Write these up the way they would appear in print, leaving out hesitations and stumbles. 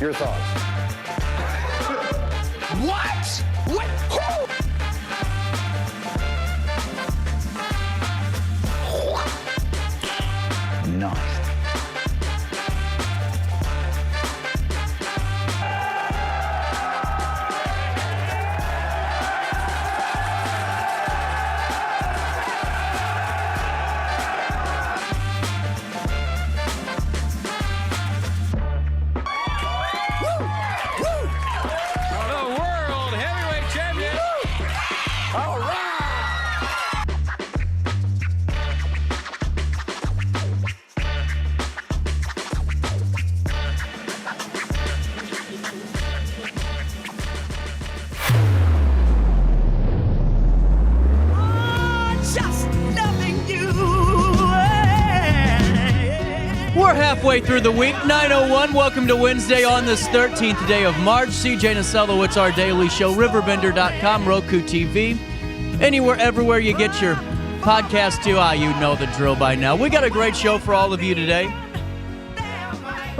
Your thoughts? What? What? Who? Nice. We're halfway through the week, 9:01. Welcome to Wednesday on this 13th day of March. CJ Nasello, it's our daily show. RiverBender.com, Roku TV, anywhere, everywhere you get your podcast to. You know the drill by now. We got a great show for all of you today.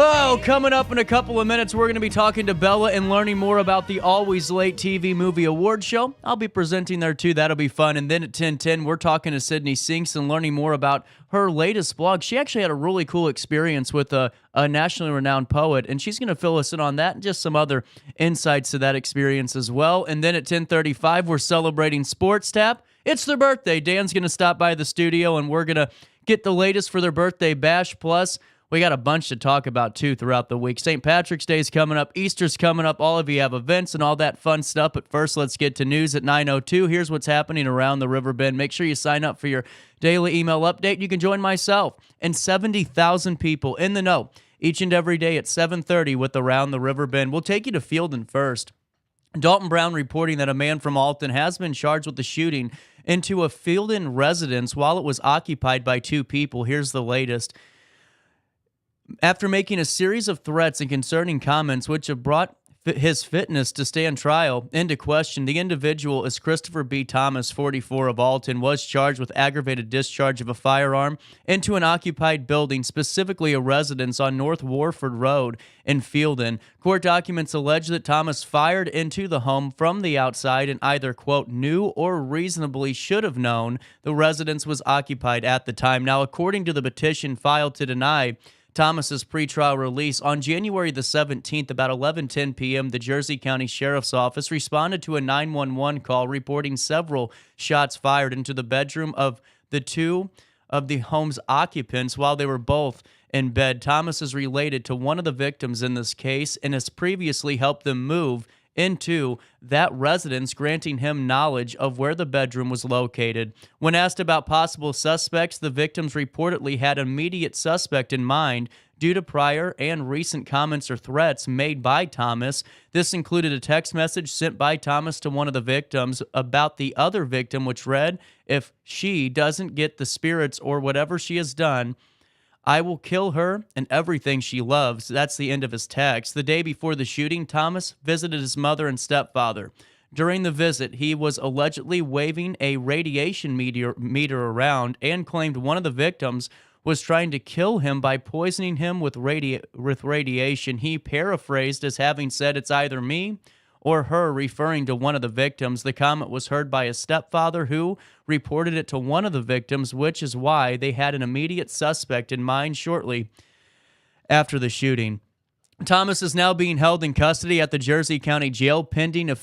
Oh, coming up in a couple of minutes, we're going to be talking to Bella and learning more about the Always Late TV Movie Award Show. I'll be presenting there too. That'll be fun. And then at 10:10, we're talking to Syndey Sinks and learning more about her latest blog. She actually had a really cool experience with a nationally renowned poet, and she's going to fill us in on that and just some other insights to that experience as well. And then at 10:35, we're celebrating Sports Tap. It's their birthday. Dan's going to stop by the studio, and we're going to get the latest for their birthday bash. Plus, we got a bunch to talk about, too, throughout the week. St. Patrick's Day is coming up. Easter's coming up. All of you have events and all that fun stuff. But first, let's get to news at 9:02. Here's what's happening around the Riverbend. Make sure you sign up for your daily email update. You can join myself and 70,000 people in the know each and every day at 7:30 with Around the Riverbend. We'll take you to Fieldon first. Dalton Brown reporting that a man from Alton has been charged with the shooting into a Fieldon residence while it was occupied by two people. Here's the latest. After making a series of threats and concerning comments which have brought his fitness to stand trial into question, the individual is Christopher B. Thomas, 44, of Alton, was charged with aggravated discharge of a firearm into an occupied building, specifically a residence on North Warford Road in Fieldon. Court documents allege that Thomas fired into the home from the outside and either, quote, knew or reasonably should have known the residence was occupied at the time. Now, according to the petition filed to deny Thomas's pretrial release, on January the 17th, about 11:10 p.m., the Jersey County Sheriff's Office responded to a 911 call reporting several shots fired into the bedroom of the two of the home's occupants while they were both in bed. Thomas is related to one of the victims in this case and has previously helped them move into that residence, granting him knowledge of where the bedroom was located. When asked about possible suspects, the victims reportedly had an immediate suspect in mind due to prior and recent comments or threats made by Thomas. This included a text message sent by Thomas to one of the victims about the other victim, which read, "If she doesn't get the spirits or whatever she has done, I will kill her and everything she loves." That's the end of his text. The day before the shooting, Thomas visited his mother and stepfather. During the visit, he was allegedly waving a radiation meter around and claimed one of the victims was trying to kill him by poisoning him with radiation. He paraphrased as having said, "It's either me or her," referring to one of the victims. The comment was heard by his stepfather, who reported it to one of the victims, which is why they had an immediate suspect in mind shortly after the shooting. Thomas is now being held in custody at the Jersey County Jail pending a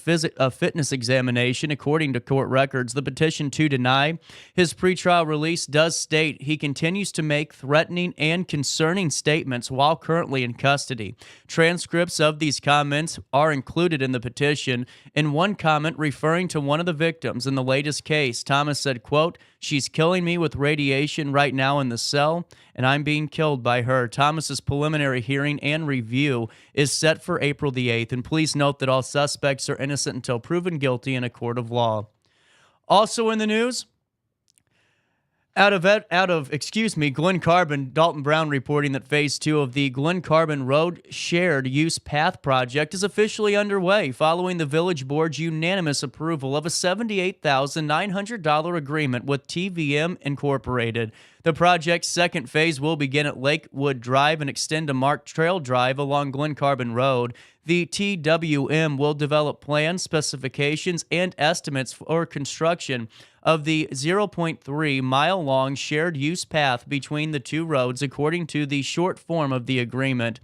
fitness examination, according to court records. The petition to deny his pretrial release does state he continues to make threatening and concerning statements while currently in custody. Transcripts of these comments are included in the petition. In one comment referring to one of the victims in the latest case, Thomas said, quote, "She's killing me with radiation right now in the cell, and I'm being killed by her." Thomas's preliminary hearing and review is set for April the 8th, and please note that all suspects are innocent until proven guilty in a court of law. Also in the news, Glen Carbon, Dalton Brown reporting that Phase 2 of the Glen Carbon Road Shared Use Path project is officially underway following the Village Board's unanimous approval of a $78,900 agreement with TVM Incorporated. The project's second phase will begin at Lakewood Drive and extend to Mark Trail Drive along Glen Carbon Road. The TWM will develop plans, specifications, and estimates for construction of the 0.3-mile-long shared use path between the two roads, according to the short form of the agreement.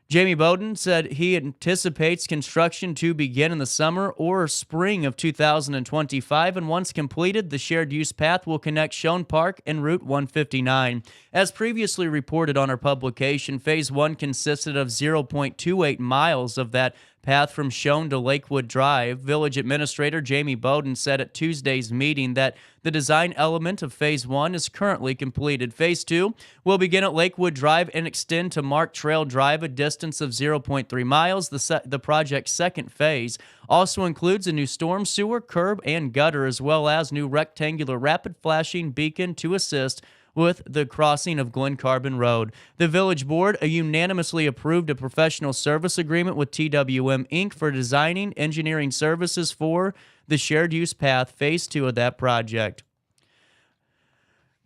Jamie Bowden said he anticipates construction to begin in the summer or spring of 2025, and once completed, the shared use path will connect Schoen Park and Route 159. As previously reported on our publication, Phase 1 consisted of 0.28 miles of that path from Schoen to Lakewood Drive. Village Administrator Jamie Bowden said at Tuesday's meeting that the design element of Phase 1 is currently completed. Phase 2 will begin at Lakewood Drive and extend to Mark Trail Drive, a distance of 0.3 miles. The project's second phase also includes a new storm sewer, curb, and gutter, as well as new rectangular rapid flashing beacon to assist with the crossing of Glen Carbon Road. The Village Board unanimously approved a professional service agreement with TWM Inc. for designing engineering services for the shared use path, Phase 2 of that project.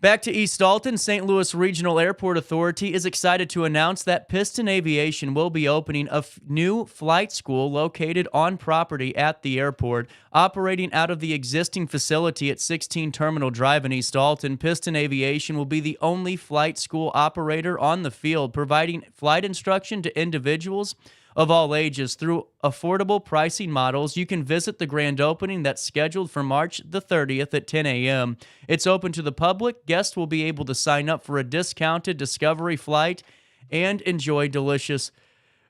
Back to East Alton, St. Louis Regional Airport Authority is excited to announce that Piston Aviation will be opening a new flight school located on property at the airport. Operating out of the existing facility at 16 Terminal Drive in East Alton, Piston Aviation will be the only flight school operator on the field, providing flight instruction to individuals of all ages through affordable pricing models. You can visit the grand opening that's scheduled for March the 30th at 10 a.m. It's open to the public. Guests will be able to sign up for a discounted Discovery flight and enjoy delicious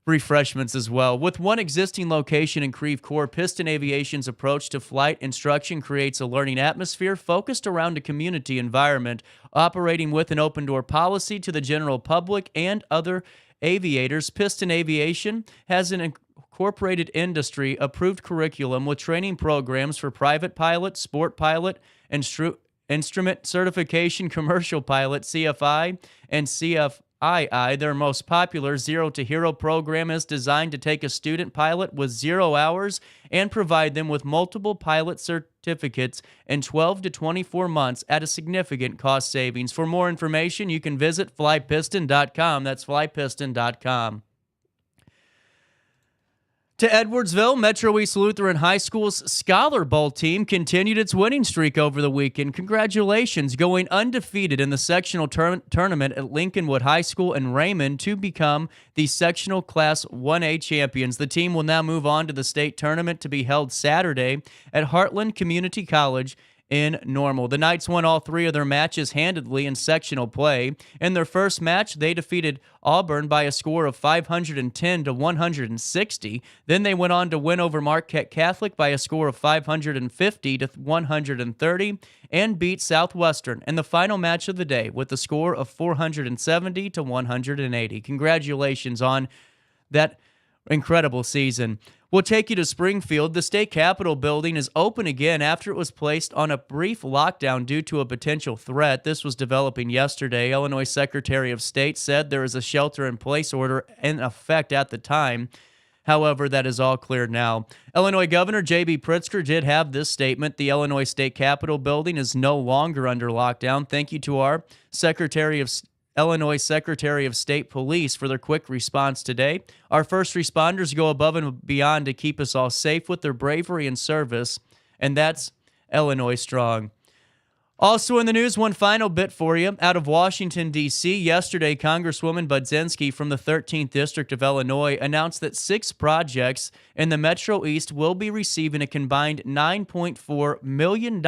refreshments as well. With one existing location in Creve Coeur, Piston Aviation's approach to flight instruction creates a learning atmosphere focused around a community environment, operating with an open-door policy to the general public and other aviators. Piston Aviation has an incorporated industry-approved curriculum with training programs for private pilot, sport pilot, instrument certification, commercial pilot, CFI, and CFII. Their most popular Zero to Hero program is designed to take a student pilot with 0 hours and provide them with multiple pilot certificates in 12 to 24 months at a significant cost savings. For more information, you can visit flypiston.com. That's flypiston.com. To Edwardsville, Metro East Lutheran High School's Scholar Bowl team continued its winning streak over the weekend. Congratulations, going undefeated in the sectional tournament at Lincolnwood High School in Raymond to become the sectional Class 1A champions. The team will now move on to the state tournament to be held Saturday at Heartland Community College in Normal. The Knights won all three of their matches handedly in sectional play. In their first match, they defeated Auburn by a score of 510 to 160. Then they went on to win over Marquette Catholic by a score of 550 to 130 and beat Southwestern in the final match of the day with a score of 470 to 180. Congratulations on that incredible season. We'll take you to Springfield. The state capitol building is open again after it was placed on a brief lockdown due to a potential threat. This was developing yesterday. Illinois Secretary of State said there is a shelter-in-place order in effect at the time. However, that is all cleared now. Illinois Governor J.B. Pritzker did have this statement. The Illinois State Capitol building is no longer under lockdown. Thank you to our Illinois Secretary of State Police for their quick response today. Our first responders go above and beyond to keep us all safe with their bravery and service, and that's Illinois strong. Also in the news, one final bit for you. Out of Washington, D.C., yesterday, Congresswoman Budzinski from the 13th District of Illinois announced that 6 projects in the Metro East will be receiving a combined $9.4 million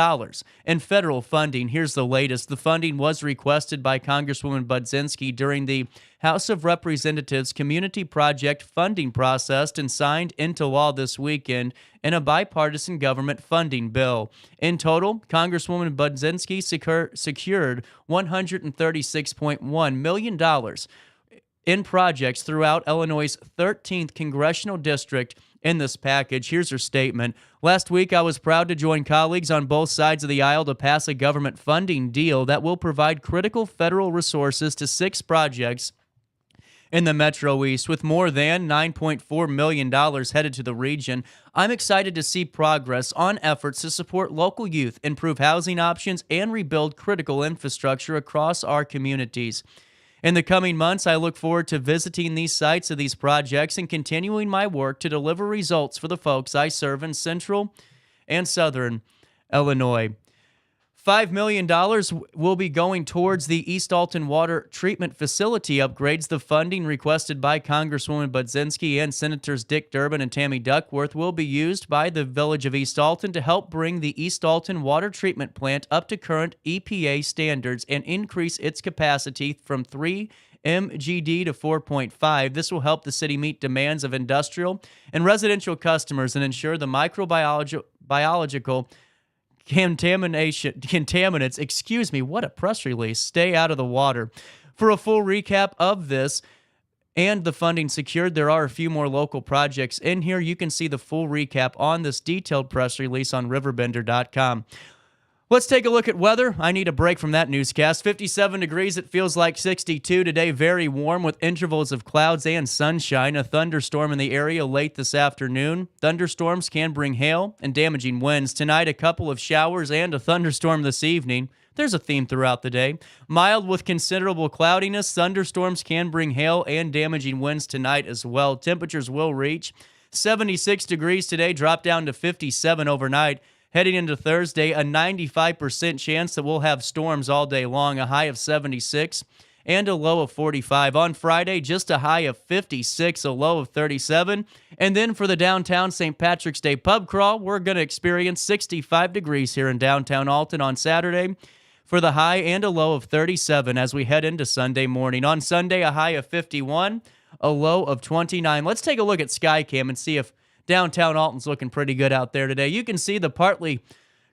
in federal funding. Here's the latest. The funding was requested by Congresswoman Budzinski during the House of Representatives Community Project funding process and signed into law this weekend in a bipartisan government funding bill. In total, Congresswoman Budzinski secured $136.1 million in projects throughout Illinois' 13th congressional district in this package. Here's her statement. Last week, I was proud to join colleagues on both sides of the aisle to pass a government funding deal that will provide critical federal resources to 6 projects in the Metro East, with more than $9.4 million headed to the region. I'm excited to see progress on efforts to support local youth, improve housing options, and rebuild critical infrastructure across our communities. In the coming months, I look forward to visiting these sites of these projects and continuing my work to deliver results for the folks I serve in Central and Southern Illinois. $5 million will be going towards the East Alton Water Treatment Facility upgrades. The funding requested by Congresswoman Budzinski and Senators Dick Durbin and Tammy Duckworth will be used by the Village of East Alton to help bring the East Alton Water Treatment Plant up to current EPA standards and increase its capacity from 3 MGD to 4.5. This will help the city meet demands of industrial and residential customers and ensure the biological contaminants, what a press release, stay out of the water. For a full recap of this and the funding secured, there are a few more local projects in here. You can see the full recap on this detailed press release on RiverBender.com. Let's take a look at weather. I need a break from that newscast. 57 degrees. It feels like 62 today. Very warm with intervals of clouds and sunshine. A thunderstorm in the area late this afternoon. Thunderstorms can bring hail and damaging winds. Tonight, a couple of showers and a thunderstorm this evening. There's a theme throughout the day. Mild with considerable cloudiness. Thunderstorms can bring hail and damaging winds tonight as well. Temperatures will reach 76 degrees today. Drop down to 57 overnight. Heading into Thursday, a 95% chance that we'll have storms all day long, a high of 76 and a low of 45. On Friday, just a high of 56, a low of 37. And then for the downtown St. Patrick's Day pub crawl, we're going to experience 65 degrees here in downtown Alton on Saturday for the high and a low of 37 as we head into Sunday morning. On Sunday, a high of 51, a low of 29. Let's take a look at Skycam and see if downtown Alton's looking pretty good out there today. You can see the partly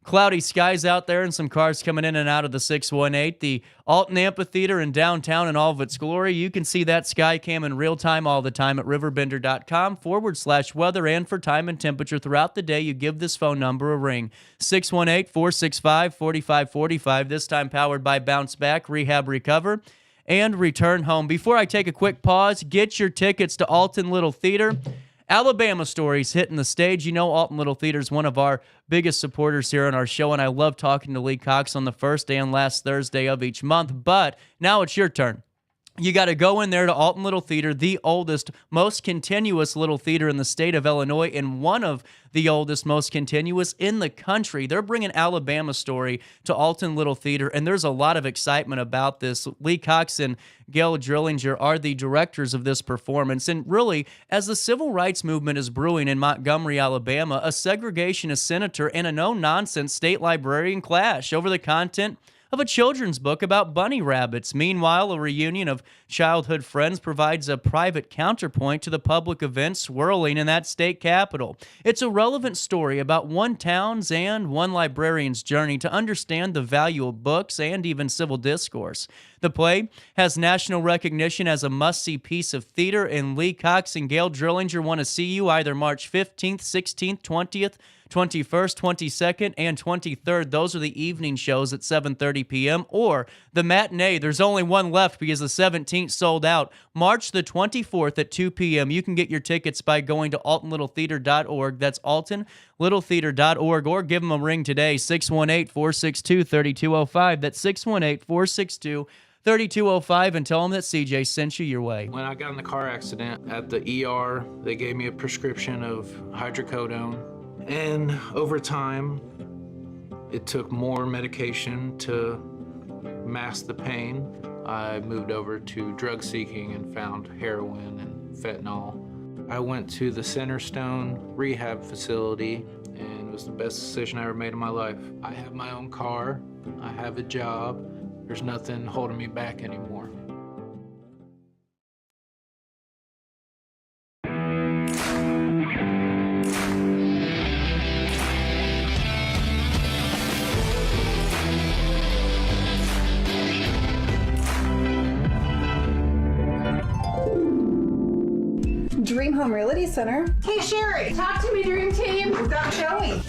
cloudy skies out there and some cars coming in and out of the 618. The Alton Amphitheater in downtown in all of its glory. You can see that Skycam in real time all the time at RiverBender.com/weather. And for time and temperature throughout the day, you give this phone number a ring. 618-465-4545. This time powered by Bounce Back, Rehab, Recover, and Return Home. Before I take a quick pause, get your tickets to Alton Little Theater. Alabama Stories hitting the stage. You know Alton Little Theater is one of our biggest supporters here on our show, and I love talking to Lee Cox on the first and last Thursday of each month. But now it's your turn. You got to go in there to Alton Little Theater, the oldest, most continuous little theater in the state of Illinois, and one of the oldest, most continuous in the country. They're bringing Alabama Story to Alton Little Theater, and there's a lot of excitement about this. Lee Cox and Gail Drillinger are the directors of this performance, and really, as the civil rights movement is brewing in Montgomery, Alabama, a segregationist senator and a no-nonsense state librarian clash over the content of a children's book about bunny rabbits. Meanwhile, a reunion of childhood friends provides a private counterpoint to the public events swirling in that state capital. It's a relevant story about one town's and one librarian's journey to understand the value of books and even civil discourse. The play has national recognition as a must-see piece of theater, and Lee Cox and Gail Drillinger want to see you either March 15th, 16th, 20th, 21st, 22nd, and 23rd. Those are the evening shows at 7:30 p.m. Or the matinee. There's only one left because the 17th sold out. March the 24th at 2 p.m. You can get your tickets by going to altonlittletheater.org. That's altonlittletheater.org. Or give them a ring today, 618-462-3205. That's 618-462-3205, and tell them that CJ sent you your way. When I got in the car accident at the ER, they gave me a prescription of hydrocodone. And over time, it took more medication to mask the pain. I moved over to drug seeking and found heroin and fentanyl. I went to the Centerstone rehab facility, and it was the best decision I ever made in my life. I have my own car, I have a job. There's nothing holding me back anymore. Dream Home Realty Center. Hey, Sherry, talk to me, Dream Team. We've got Joey.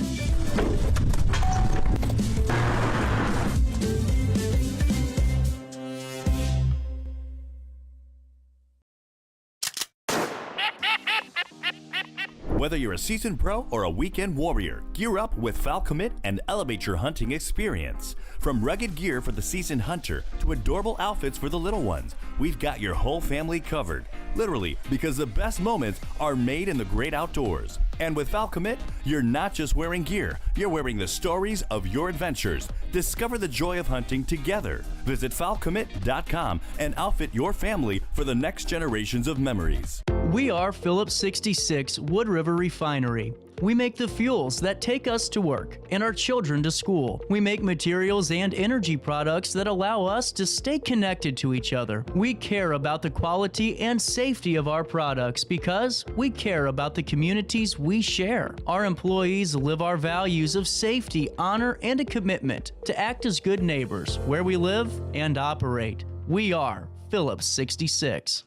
Whether you're a seasoned pro or a weekend warrior, gear up with Falcommit and elevate your hunting experience. From rugged gear for the seasoned hunter to adorable outfits for the little ones, we've got your whole family covered. Literally, because the best moments are made in the great outdoors. And with Falcommit, you're not just wearing gear, you're wearing the stories of your adventures. Discover the joy of hunting together. Visit Falcommit.com and outfit your family for the next generations of memories. We are Phillips 66 Wood River Refinery. We make the fuels that take us to work and our children to school. We make materials and energy products that allow us to stay connected to each other. We care about the quality and safety of our products because we care about the communities we share. Our employees live our values of safety, honor, and a commitment to act as good neighbors where we live and operate. We are Phillips 66.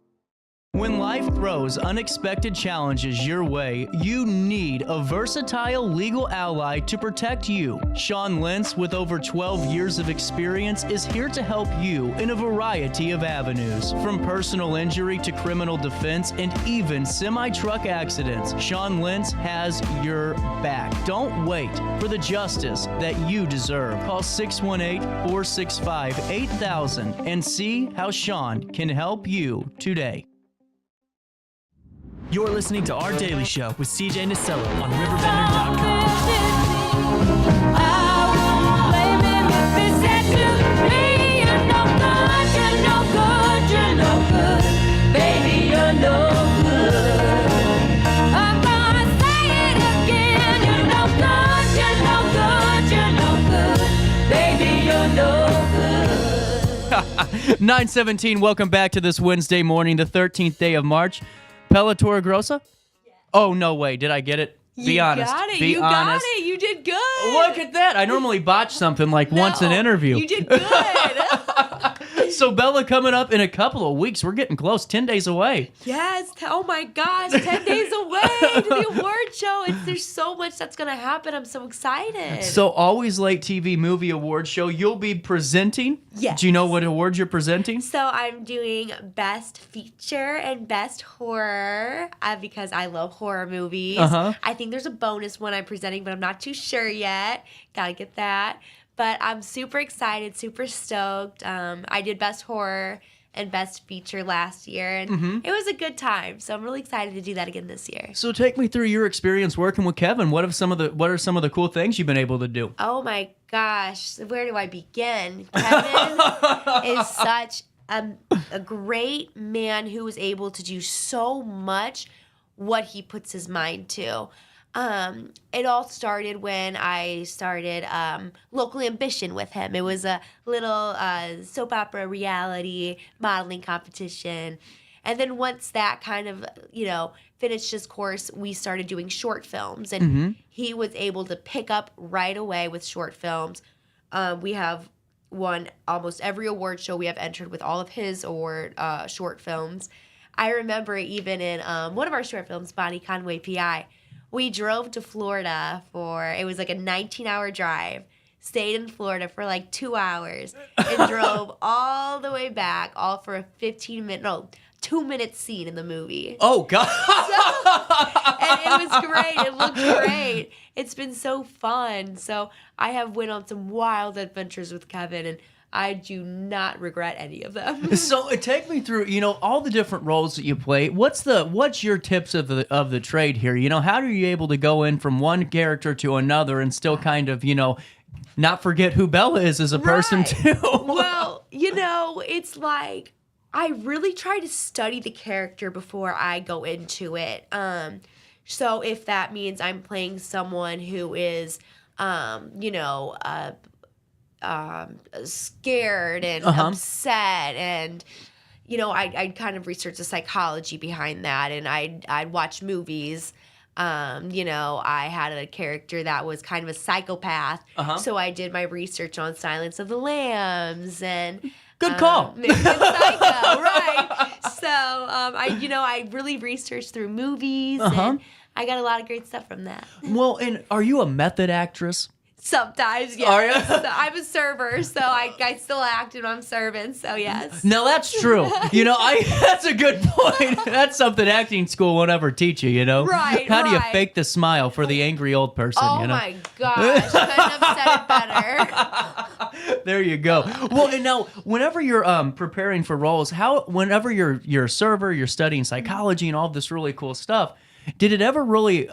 When life throws unexpected challenges your way, you need a versatile legal ally to protect you. Sean Lentz, with over 12 years of experience, is here to help you in a variety of avenues. From personal injury to criminal defense and even semi-truck accidents, Sean Lentz has your back. Don't wait for the justice that you deserve. Call 618-465-8000 and see how Sean can help you today. You're listening to Our Daily Show with CJ Nasello on RiverBender.com. Good. 9:17. Welcome back to this Wednesday morning, the 13th day of March. Bella Torregrossa? Oh, no way. Did I get it? Be honest. Got it. Be you honest. got it. You did good. Look at that. I normally botch something like once an interview. You did good. So Bella coming up in a couple of weeks. We're getting close. 10 days away. Yes. Oh my gosh. 10 days away to the award show. There's so much that's going to happen. I'm so excited. So Always Late TV Movie Award Show. You'll be presenting. Yes. Do you know what awards you're presenting? So I'm doing Best Feature and Best Horror because I love horror movies. Uh-huh. I think there's a bonus one I'm presenting, but I'm not too sure yet. Gotta get that. But I'm super excited, super stoked. I did Best Horror and Best Feature last year, and it was a good time. So I'm really excited to do that again this year. So take me through your experience working with Kevin. What are some of the cool things you've been able to do? Oh my gosh, where do I begin? Kevin is such a great man who is able to do so much what he puts his mind to. It all started when I started Local Ambition with him. It was a little soap opera reality modeling competition. And then once that kind of, finished his course, we started doing short films. And he was able to pick up right away with short films. We have won almost every award show we have entered with all of his short films. I remember even in one of our short films, Bonnie Conway P.I., we drove to Florida it was like a 19-hour drive, stayed in Florida for like 2 hours, and drove all the way back, all for a 2-minute scene in the movie. Oh, God. And it was great. It looked great. It's been so fun. So I have went on some wild adventures with Kevin, and I do not regret any of them. So take me through, all the different roles that you play. What's your tips of the trade here? How are you able to go in from one character to another and still kind of, not forget who Bella is as a person too? Well, it's like I really try to study the character before I go into it. So if that means I'm playing someone who is, scared and upset, and I'd kind of research the psychology behind that, and I'd watch movies. I had a character that was kind of a psychopath, so I did my research on Silence of the Lambs, and Good call. American Psycho, right? So I really researched through movies, and I got a lot of great stuff from that. Well, and are you a method actress? Sometimes, yes. Are you? So I'm a server, so I still act when I'm serving, so yes. No, that's true. That's a good point. That's something acting school won't ever teach you, Right, How do you right. fake the smile for the angry old person, Oh my gosh, couldn't have said it better. There you go. Well, and now, whenever you're preparing for roles, whenever you're a server, you're studying psychology and all this really cool stuff, did it ever really,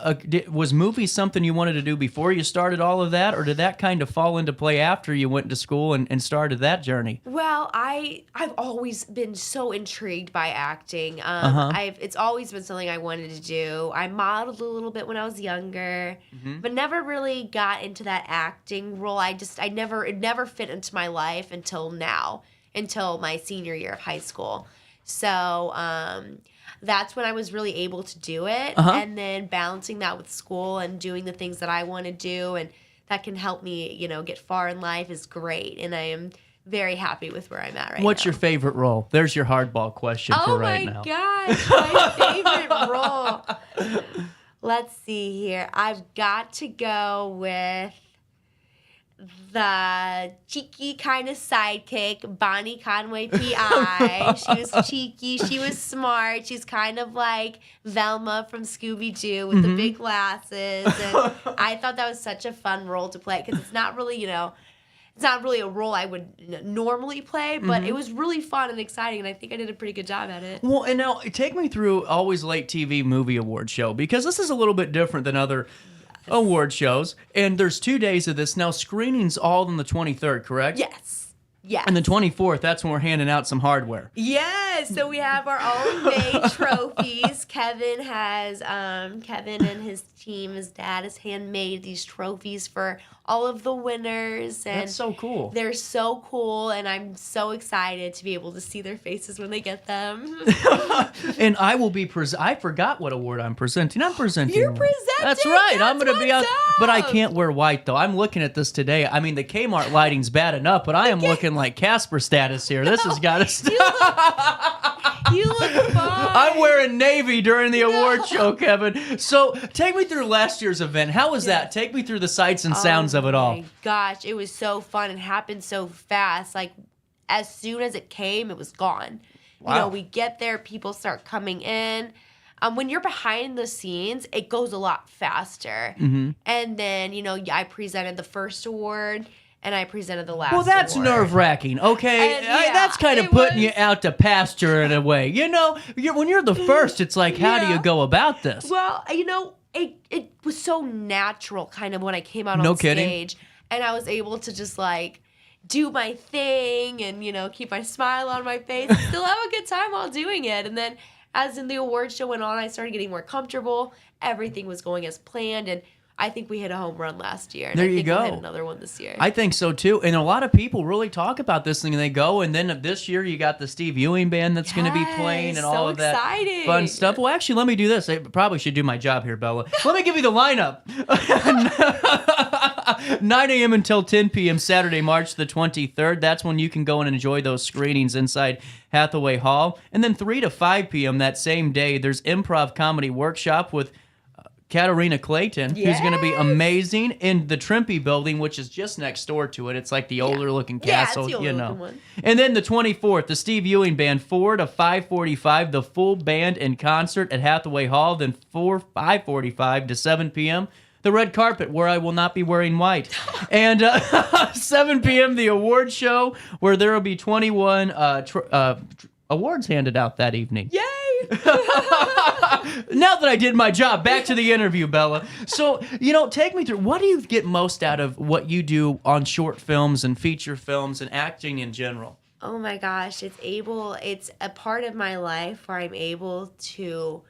was movies something you wanted to do before you started all of that, or did that kind of fall into play after you went to school and started that journey? Well, I've always been so intrigued by acting. It's always been something I wanted to do. I modeled a little bit when I was younger, but never really got into that acting role. It never fit into my life until my senior year of high school. So, that's when I was really able to do it. And then balancing that with school and doing the things that I want to do and that can help me, get far in life is great. And I am very happy with where I'm at right now. What's your favorite role? There's your hardball question for right now. Oh my gosh, my favorite role. Let's see here. I've got to go with the cheeky kind of sidekick, Bonnie Conway P.I. She was cheeky. She was smart. She's kind of like Velma from Scooby-Doo with the big glasses. And I thought that was such a fun role to play because it's not really, it's not really a role I would normally play, but it was really fun and exciting, and I think I did a pretty good job at it. Well, and now take me through Always Late TV Movie Award Show, because this is a little bit different than other award shows, and there's 2 days of this. Now, screening's all on the 23rd, correct? Yes. Yes. And the 24th, that's when we're handing out some hardware. Yes, so we have our own made trophies. Kevin and his team, his dad, has handmade these trophies for all of the winners. And That's so cool. They're so cool, and I'm so excited to be able to see their faces when they get them. And I will be I forgot what award I'm presenting. I'm presenting. You're one. presenting? That's right. I'm That's going to be on. what's But I up. can't wear white though. I'm looking at this today. I mean, the Kmart lighting's bad enough, but I am looking like Casper status here. This has got to stop. You look fine. I'm wearing navy during the award show, Kevin. So take me through last year's event. How was that? Take me through the sights and sounds of it all. Oh my gosh, it was so fun. It happened so fast. Like, as soon as it came, it was gone. Wow. We get there, people start coming in. When you're behind the scenes, it goes a lot faster. And then, I presented the first award, and I presented the last Well, that's award. nerve-wracking, okay? And, yeah, that's kind of it putting was- you out to pasture in a way. When you're the first, it's like, how do you go about this? Well, it was so natural kind of when I came out No on kidding. stage. And I was able to just do my thing and, keep my smile on my face and still have a good time while doing it. And then as the award show went on, I started getting more comfortable. Everything was going as planned. And I think we hit a home run last year. And There I you think go. we'll hit another one this year. I think so too, and a lot of people really talk about this thing, and they go. And then this year, you got the Steve Ewing band that's going to be playing, and so all of that exciting. fun stuff. Well, actually, let me do this. I probably should do my job here, Bella. Let me give you the lineup. 9 a.m. until 10 p.m. Saturday, March the 23rd. That's when you can go and enjoy those screenings inside Hathaway Hall. And then 3 to 5 p.m. that same day, there's improv comedy workshop with Katarina Clayton, who's going to be amazing in the Trimpe building, which is just next door to it. It's like the older looking castle, it's the older looking one. And then the 24th, the Steve Ewing Band, 4 to 5:45, the full band in concert at Hathaway Hall. Then 5:45 to 7 p.m., the red carpet, where I will not be wearing white. And 7 p.m., the award show, where there will be 21 awards handed out that evening. Yay! Now that I did my job, back to the interview, Bella. So, take me through, what do you get most out of what you do on short films and feature films and acting in general? Oh my gosh, it's a part of my life where I'm able to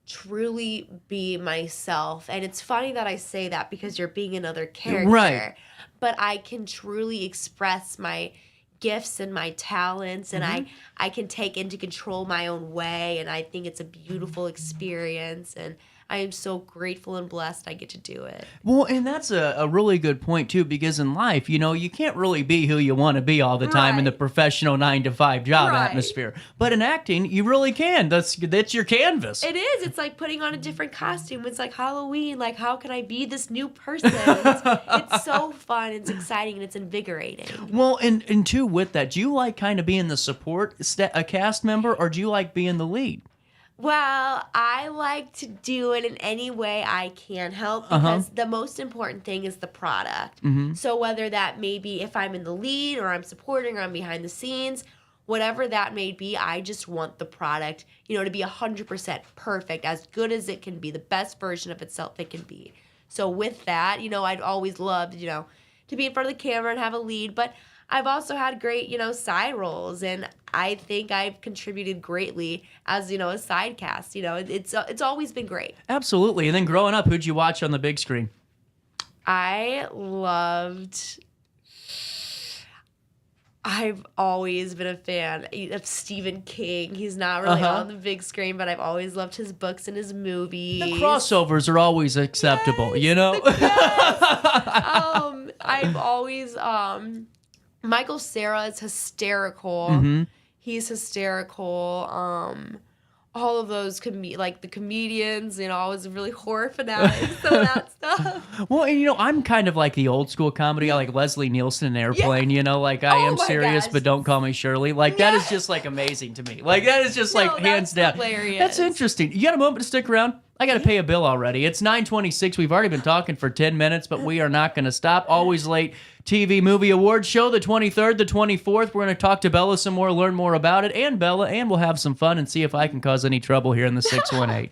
truly be myself. And it's funny that I say that because you're being another character. Right. But I can truly express my gifts and my talents, and I can take into control my own way, and I think it's a beautiful experience, and I am so grateful and blessed I get to do it. Well, and that's a really good point, too, because in life, you know, you can't really be who you want to be all the time in the professional 9-to-5 job atmosphere. But in acting, you really can. That's your canvas. It is. It's like putting on a different costume. It's like Halloween. Like, how can I be this new person? It's so fun. It's exciting, and it's invigorating. Well, and too, with that, do you like kind of being the support a cast member, or do you like being the lead? Well, I like to do it in any way I can help because the most important thing is the product. So whether that may be if I'm in the lead or I'm supporting or I'm behind the scenes, whatever that may be, I just want the product, you know, to be 100% perfect, as good as it can be, the best version of itself it can be. So with that, you know, I'd always loved, you know, to be in front of the camera and have a lead, but I've also had great, you know, side roles, and I think I've contributed greatly as, you know, a side cast. You know, it's always been great. Absolutely. And then growing up, who'd you watch on the big screen? I've always been a fan of Stephen King. He's not really on the big screen, but I've always loved his books and his movies. The crossovers are always acceptable, you know? I've always, Michael Cera is hysterical. He's hysterical. All of those like the comedians, you know, I was really horror fanatic, so that stuff. Well, and you know, I'm kind of like the old school comedy. I like Leslie Nielsen in Airplane, you know, like I am serious, but don't call me Shirley. Like that is just like amazing to me. Like that is just like hands down. Hilarious. That's interesting. You got a moment to stick around? I got to pay a bill already. It's 9:26. We've already been talking for 10 minutes, but we are not going to stop. Always Late TV Movie Awards Show, the 23rd, the 24th. We're going to talk to Bella some more, learn more about it, and Bella, and we'll have some fun and see if I can cause any trouble here in the 618.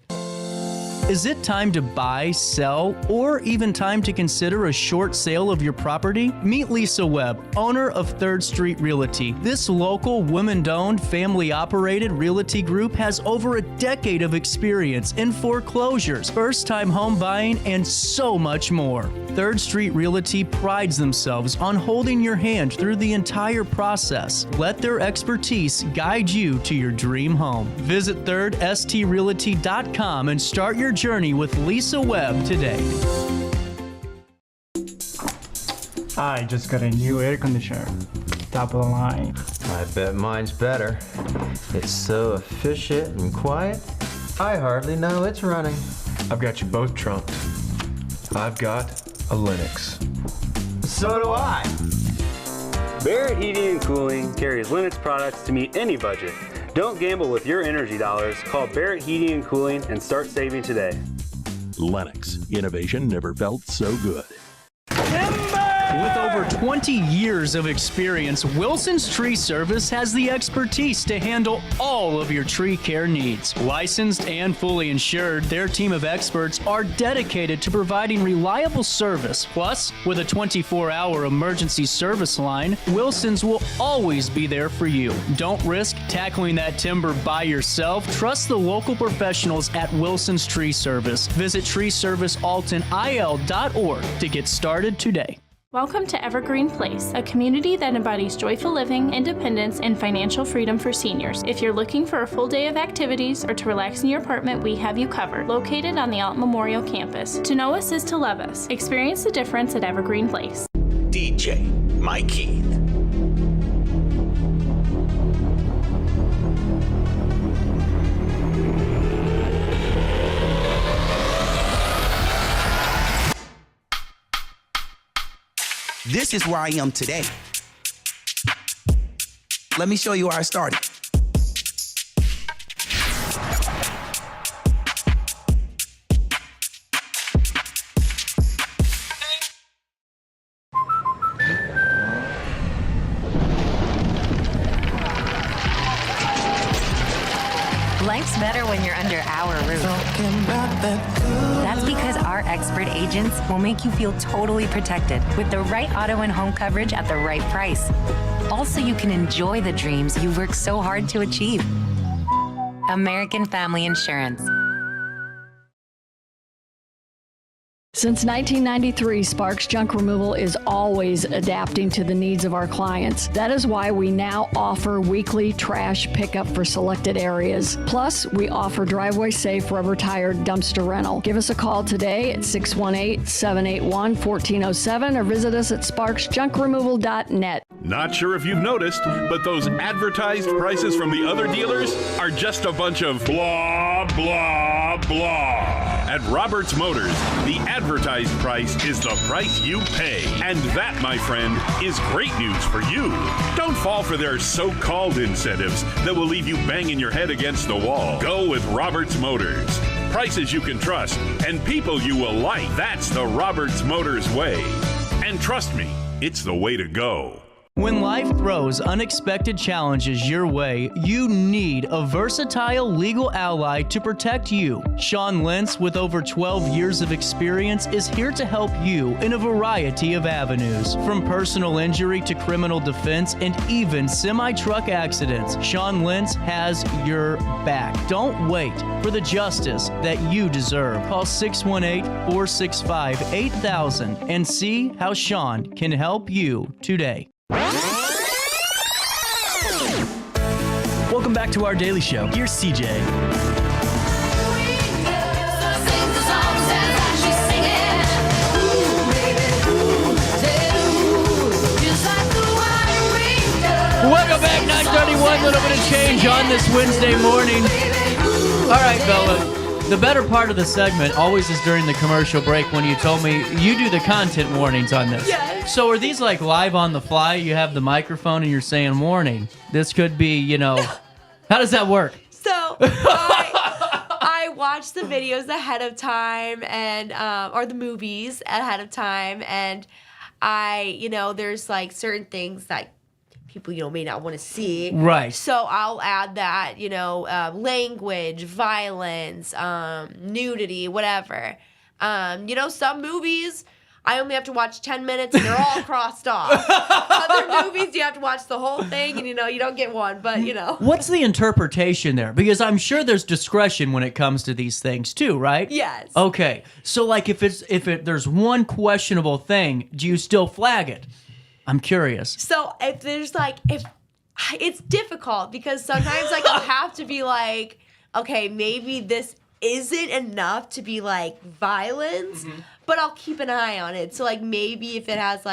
Is it time to buy, sell, or even time to consider a short sale of your property? Meet Lisa Webb, owner of 3rd Street Realty. This local, women-owned, family-operated realty group has over a decade of experience in foreclosures, first-time home buying, and so much more. 3rd Street Realty prides themselves on holding your hand through the entire process. Let their expertise guide you to your dream home. Visit 3rdstrealty.com and start your journey with Lisa Webb today. I just got a new air conditioner. Top of the line. I bet mine's better. It's so efficient and quiet, I hardly know it's running. I've got you both trumped. I've got a Linux. So do I. Barrett Heating and Cooling carries Linux products to meet any budget. Don't gamble with your energy dollars. Call Barrett Heating and Cooling and start saving today. Lennox. Innovation never felt so good. With over 20 years of experience, Wilson's Tree Service has the expertise to handle all of your tree care needs. Licensed and fully insured, their team of experts are dedicated to providing reliable service. Plus, with a 24-hour emergency service line, Wilson's will always be there for you. Don't risk tackling that timber by yourself. Trust the local professionals at Wilson's Tree Service. Visit treeservicealtonil.org to get started today. Welcome to Evergreen Place, a community that embodies joyful living, independence, and financial freedom for seniors. If you're looking for a full day of activities or to relax in your apartment, we have you covered. Located on the Alton Memorial Campus. To know us is to love us. Experience the difference at Evergreen Place. DJ Mike Keith. This is where I am today. Let me show you where I started. Life's better when you're under our roof. That's because our expert agents will make you feel totally protected with the right auto and home coverage at the right price. Also, you can enjoy the dreams you've worked so hard to achieve. American Family Insurance. Since 1993, Sparks Junk Removal is always adapting to the needs of our clients. That is why we now offer weekly trash pickup for selected areas. Plus, we offer driveway-safe rubber-tired dumpster rental. Give us a call today at 618-781-1407 or visit us at sparksjunkremoval.net. Not sure if you've noticed, but those advertised prices from the other dealers are just a bunch of blah, blah, blah. At Roberts Motors, the advertised price is the price you pay. And that, my friend, is great news for you. Don't fall for their so-called incentives that will leave you banging your head against the wall. Go with Roberts Motors. Prices you can trust and people you will like. That's the Roberts Motors way. And trust me, it's the way to go. When life throws unexpected challenges your way, you need a versatile legal ally to protect you. Sean Lentz, with over 12 years of experience, is here to help you in a variety of avenues. From personal injury to criminal defense and even semi-truck accidents, Sean Lentz has your back. Don't wait for the justice that you deserve. Call 618-465-8000 and see how Sean can help you today. Welcome back to our daily show. Here's CJ. Welcome back, 9:31, little bit of change on this Wednesday morning. All right, Bella, the better part of the segment always is during the commercial break when you told me you do the content warnings on this. Yes. So are these like live on the fly? You have the microphone and you're saying warning. This could be, how does that work? So I watch the videos ahead of time and or the movies ahead of time, and there's like certain things that people may not want to see. Right. So I'll add that, language, violence, nudity, whatever. Some movies I only have to watch 10 minutes and they're all crossed off. Other movies, you have to watch the whole thing and, you don't get one, but, What's the interpretation there? Because I'm sure there's discretion when it comes to these things too, right? Yes. Okay. So like if there's one questionable thing, do you still flag it? I'm curious. So if it's difficult because sometimes I'll have to be like, okay, maybe this isn't enough to be like violence, but I'll keep an eye on it. So maybe if it has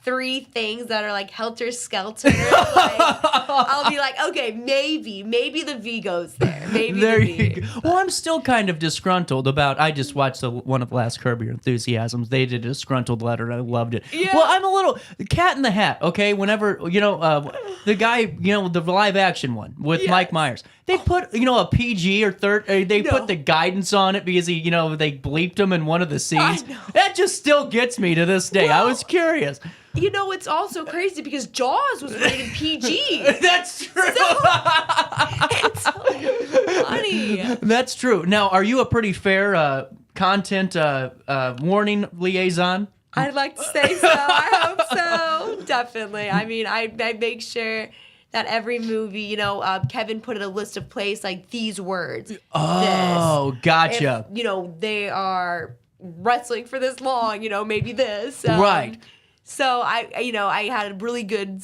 3 things that are helter skelter, I'll be like, okay, maybe the V goes there. Maybe there the you V. go. Well, I'm still kind of disgruntled about. I just watched one of the last Curb Your Enthusiasms. They did a disgruntled letter, and I loved it. Yeah. Well, I'm a little Cat in the Hat. Okay, whenever the guy, the live action one with Mike Myers, they put a PG or they put the guidance on it because they bleeped him in one of the scenes. That just still gets me to this day. I was curious. It's also crazy because Jaws was rated PG. That's true. It's so funny. That's true. Now, are you a pretty fair content warning liaison? I'd like to say so. I hope so. Definitely. I mean, I make sure that every movie, Kevin put in a list of plays like these words. Oh, this. gotcha. If, they are wrestling for this long, maybe this. Right. So I had a really good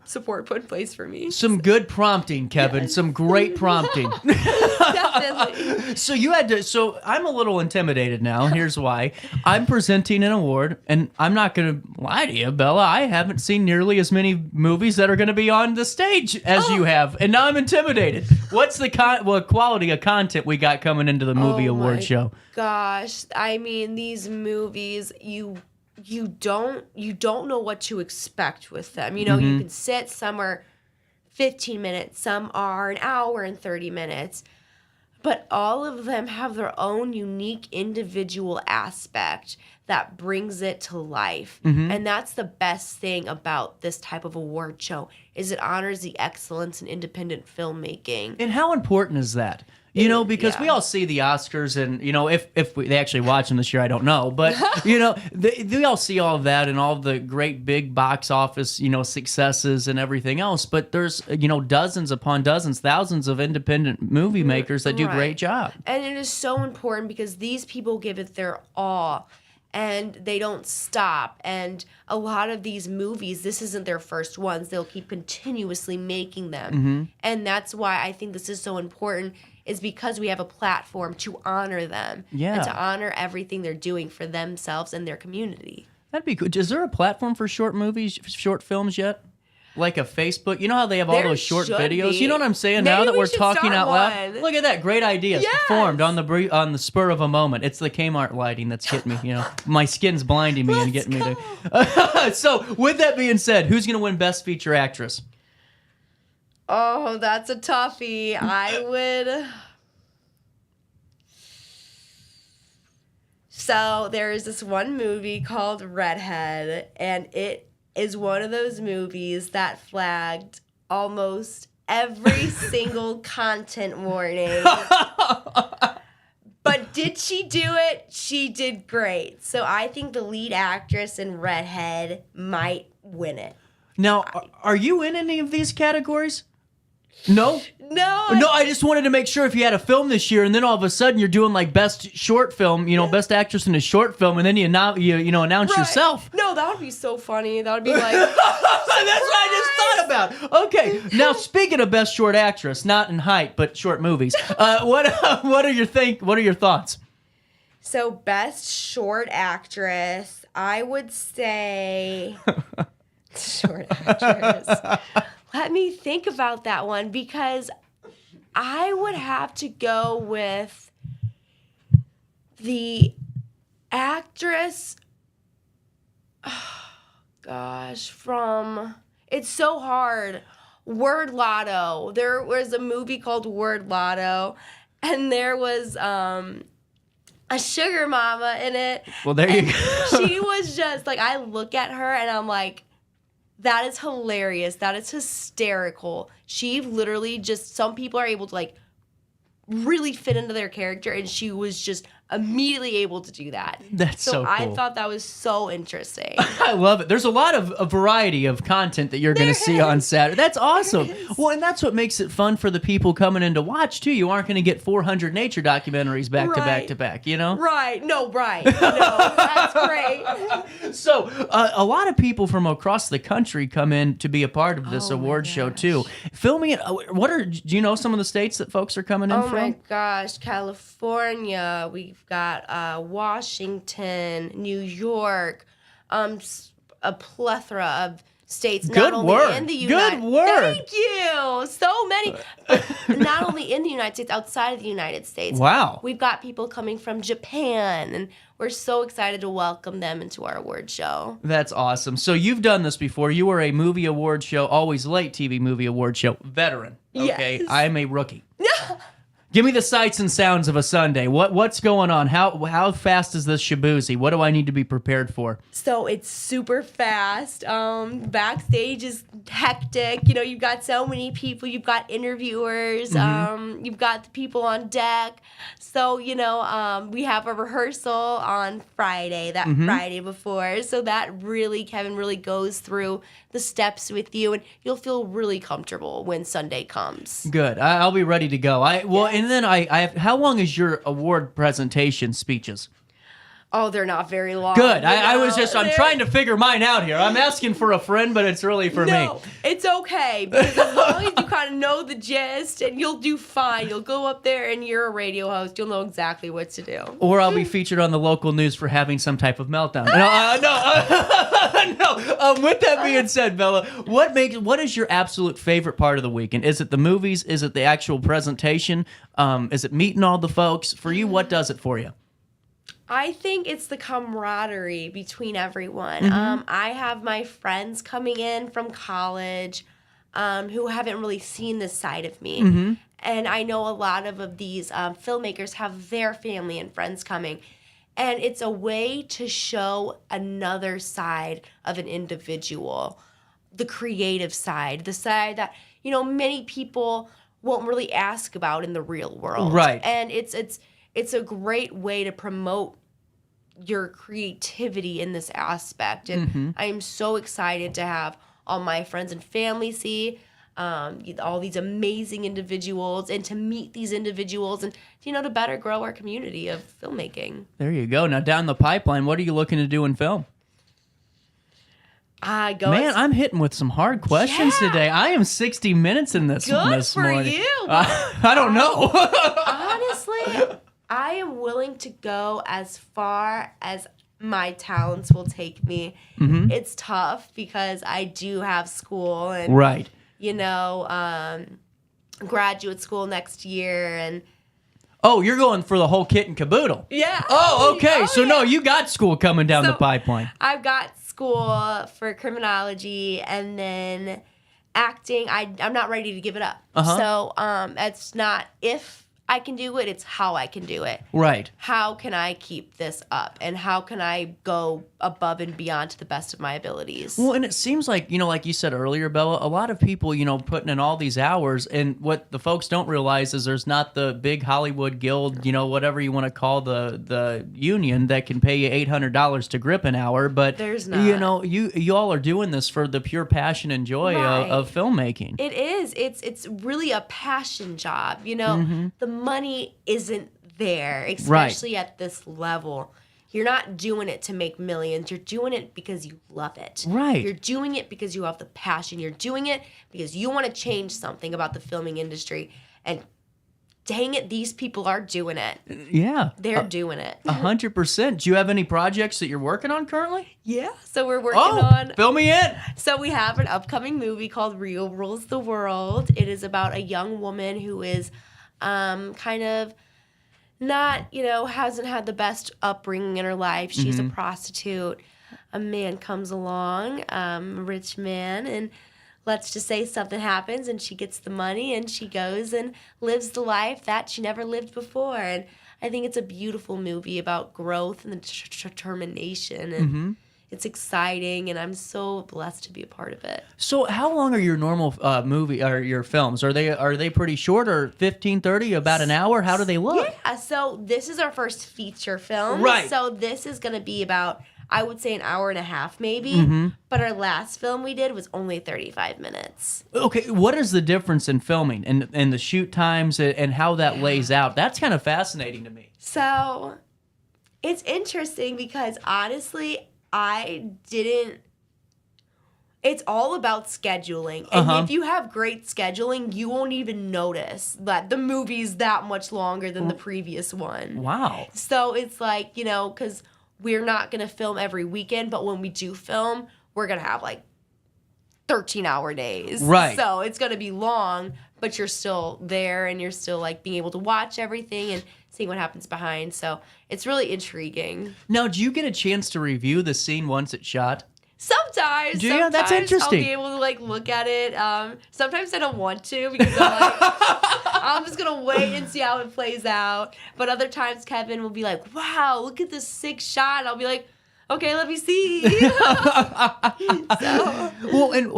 support put in place for me. Some good prompting, Kevin. Yes. Some great prompting. Definitely. So I'm a little intimidated now. Here's why. I'm presenting an award, and I'm not going to lie to you, Bella. I haven't seen nearly as many movies that are going to be on the stage as you have, and now I'm intimidated. What's the quality of content we got coming into the movie award show? Gosh, I mean, these movies, you don't know what to expect with them. You can sit, some are 15 minutes, some are an hour and 30 minutes, but all of them have their own unique individual aspect that brings it to life. And that's the best thing about this type of award show, is it honors the excellence in independent filmmaking. And how important is that? Because we all see the Oscars, and if they actually watch them this year, I don't know, but they all see all of that and all the great big box office successes and everything else. But there's dozens upon dozens, thousands of independent movie makers that do a great job. And it is so important because these people give it their all. and they don't stop. And a lot of these movies, this isn't their first ones. They'll keep continuously making them. And that's why I think this is so important, is because we have a platform to honor them and to honor everything they're doing for themselves and their community. That'd be good. Is there a platform for short movies, short films yet? Like a Facebook? You know how they have all those short videos? Be. You know what I'm saying? Maybe now that we we're should talking start out loud. one. Look at that. Great ideas Yes. formed on the spur of a moment. It's the Kmart lighting that's getting me, you know. My skin's blinding me and getting me to... So, with that being said, who's going to win Best Feature Actress? Oh, that's a toughie. I would... So, there's this one movie called Redhead, and it is one of those movies that flagged almost every single content warning. But did she do it? She did great. So I think the lead actress in Redhead might win it. Now, are you in any of these categories? No? No. No, I just wanted to make sure if you had a film this year and then all of a sudden you're doing like best short film, you know, best actress in a short film, and then you announce yourself. No, that would be so funny. That would be like... That's what I just thought about. Okay, now speaking of best short actress, not in height, but short movies, what are your thoughts? So best short actress, I would say... short actress. Let me think about that one, because I would have to go with the actress, from, it's so hard, Word Lotto. There was a movie called Word Lotto, and there was a sugar mama in it. Well, there you go. She was just, like, I look at her and I'm like, that is hilarious. That is hysterical. She literally just, some people are able to like really fit into their character, and she was just immediately able to do that. That's so cool. I thought that was so interesting. I love it. There's a lot of a variety of content that you're going to see on Saturday. That's awesome. Well, and that's what makes it fun for the people coming in to watch, too. You aren't going to get 400 nature documentaries back to back to back, you know? Right. No, that's great. So, a lot of people from across the country come in to be a part of this award show, too. Filming it, do you know some of the states that folks are coming in from? Oh, my gosh. California. We've got Washington, New York, a plethora of states. Good not only work. In the United Good work. Thank you. So many. Not only in the United States, outside of the United States. Wow. We've got people coming from Japan, and we're so excited to welcome them into our award show. That's awesome. So you've done this before. You were a movie award show, Always Late TV movie award show veteran. Okay, Yes. I'm a rookie. Give me the sights and sounds of a Sunday. What's going on? How fast is this shaboozy? What do I need to be prepared for? So it's super fast. Backstage is hectic. You know, you've got so many people. You've got interviewers. You've got the people on deck. So, you know, we have a rehearsal on Friday, Friday before. So that Kevin really goes through the steps with you, and you'll feel really comfortable when Sunday comes. Good. I'll be ready to go. And then I have, how long is your award presentation speeches? Oh, they're not very long. Good. I'm trying to figure mine out here. I'm asking for a friend, but it's really for me. No, it's okay, because as long as you kind of know the gist, and you'll do fine. You'll go up there and you're a radio host. You'll know exactly what to do. Or I'll be featured on the local news for having some type of meltdown. No. With that being said, Bella, what is your absolute favorite part of the weekend? Is it the movies? Is it the actual presentation? Is it meeting all the folks? For you, what does it for you? I think it's the camaraderie between everyone. Mm-hmm. I have my friends coming in from college who haven't really seen this side of me. Mm-hmm. And I know a lot of these filmmakers have their family and friends coming. And it's a way to show another side of an individual, the creative side, the side that, you know, many people won't really ask about in the real world. Right. And it's a great way to promote your creativity in this aspect. And I am so excited to have all my friends and family see. all these amazing individuals, and to meet these individuals, and to better grow our community of filmmaking. There you go. Now down the pipeline, what are you looking to do in film? Man, I'm hitting with some hard questions today. I am 60 minutes in this one this morning. Good for you. I don't know. Honestly, I am willing to go as far as my talents will take me. Mhm. It's tough because I do have school and Right. Graduate school next year, and Oh, you're going for the whole kit and caboodle. yeah. Oh, okay. No, you got school coming down the So, pipeline. I've got school for criminology and then acting. I'm not ready to give it up. Uh-huh. So it's not if I can do it, it's how I can do it. Right. How can I keep this up, and how can I go above and beyond to the best of my abilities? Well, and it seems like, like you said earlier, Bella, a lot of people, putting in all these hours, and what the folks don't realize is there's not the big Hollywood guild, whatever you want to call the union that can pay you $800 to grip an hour, but There's not. you all are doing this for the pure passion and joy Right. of filmmaking. It is. It's really a passion job. Mhm. The money isn't there, especially at this level. You're not doing it to make millions. You're doing it because you love it. Right. You're doing it because you have the passion. You're doing it because you want to change something about the filming industry. And dang it, these people are doing it. Yeah. They're doing it. 100%. Do you have any projects that you're working on currently? Yeah, so we're working Oh, on... fill me in. So we have an upcoming movie called Real Rules the World. It is about a young woman who is kind of not, hasn't had the best upbringing in her life. She's a prostitute. A man comes along, a rich man, and let's just say something happens and she gets the money and she goes and lives the life that she never lived before. And I think it's a beautiful movie about growth and determination, and it's exciting, and I'm so blessed to be a part of it. So how long are your normal movie or your films? Are they pretty short, or 15, 30, about an hour? How do they look? Yeah, so this is our first feature film. Right. So this is going to be about, I would say, an hour and a half maybe. Mhm. But our last film we did was only 35 minutes. Okay, what is the difference in filming and the shoot times and how that lays out? That's kind of fascinating to me. So it's interesting because honestly, it's all about scheduling. And if you have great scheduling, you won't even notice that the movie's that much longer than the previous one. Wow. So it's like, because we're not going to film every weekend, but when we do film, we're going to have like 13-hour days. Right. So it's going to be long, but you're still there and you're still like being able to watch everything and seeing what happens behind. So it's really intriguing. Now, do you get a chance to review the scene once it's shot? Sometimes. Do you? That's Sometimes interesting. I'll be able to like look at it. Sometimes I don't want to because I'm like, I'm just gonna wait and see how it plays out. But other times Kevin will be like, "Wow, look at this sick shot." And I'll be like, "Okay, let me see." Well, and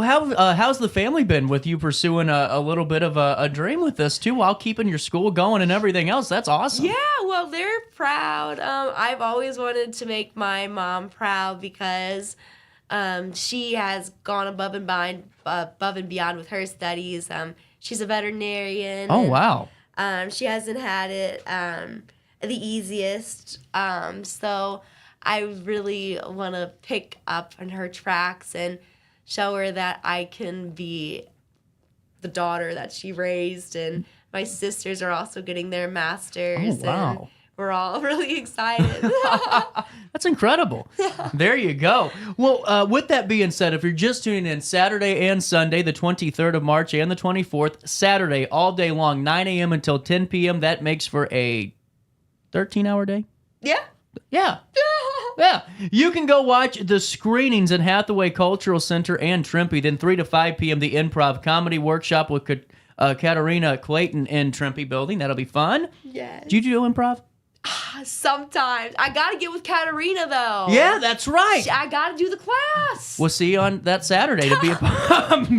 how's the family been with you pursuing a little bit of a dream with this too, while keeping your school going and everything else? That's awesome. Yeah, well, they're proud. I've always wanted to make my mom proud because she has gone above and beyond with her studies. She's a veterinarian. Oh, wow. She hasn't had it the easiest. So I really want to pick up on her tracks and show her that I can be the daughter that she raised. And my sisters are also getting their masters. Oh, wow. And we're all really excited. That's incredible. There you go. Well, with that being said, if you're just tuning in, Saturday and Sunday, the 23rd of March and the 24th, Saturday all day long, 9 a.m. until 10 p.m., that makes for a 13-hour day? Yeah. Yeah. Yeah. You can go watch the screenings in Hathaway Cultural Center and Trimpe. Then 3 to 5 p.m., the Improv Comedy Workshop with Katarina Clayton in Trimpe Building. That'll be fun. Yes. Did you do improv? Sometimes. I got to get with Katarina, though. Yeah, that's right. I got to do the class. We'll see you on that Saturday to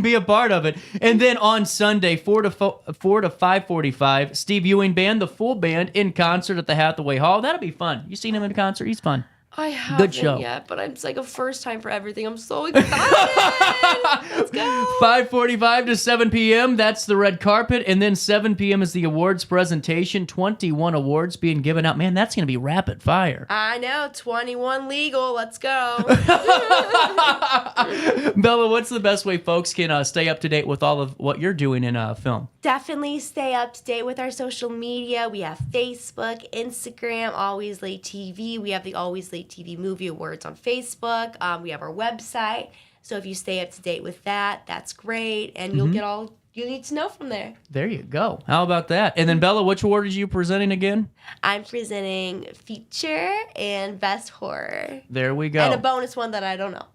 be a part of it. And then on Sunday, 4 to 5:45, Steve Ewing Band, the full band, in concert at the Hathaway Hall. That'll be fun. You seen him in concert? He's fun. I haven't show. yet, but it's like a first time for everything. I'm so excited. Let's go. 5:45 to 7 p.m. That's the red carpet. And then 7 p.m. is the awards presentation. 21 awards being given out. Man, that's going to be rapid fire. I know. 21 legal. Let's go. Bella, what's the best way folks can stay up to date with all of what you're doing in film? Definitely stay up to date with our social media. We have Facebook, Instagram, Always Late TV. We have the Always Late TV Movie Awards on Facebook. We have our website. So if you stay up to date with that, that's great. And you'll get all you need to know from there. There you go. How about that? And then, Bella, which award are you presenting again? I'm presenting feature and best horror. There we go. And a bonus one that I don't know.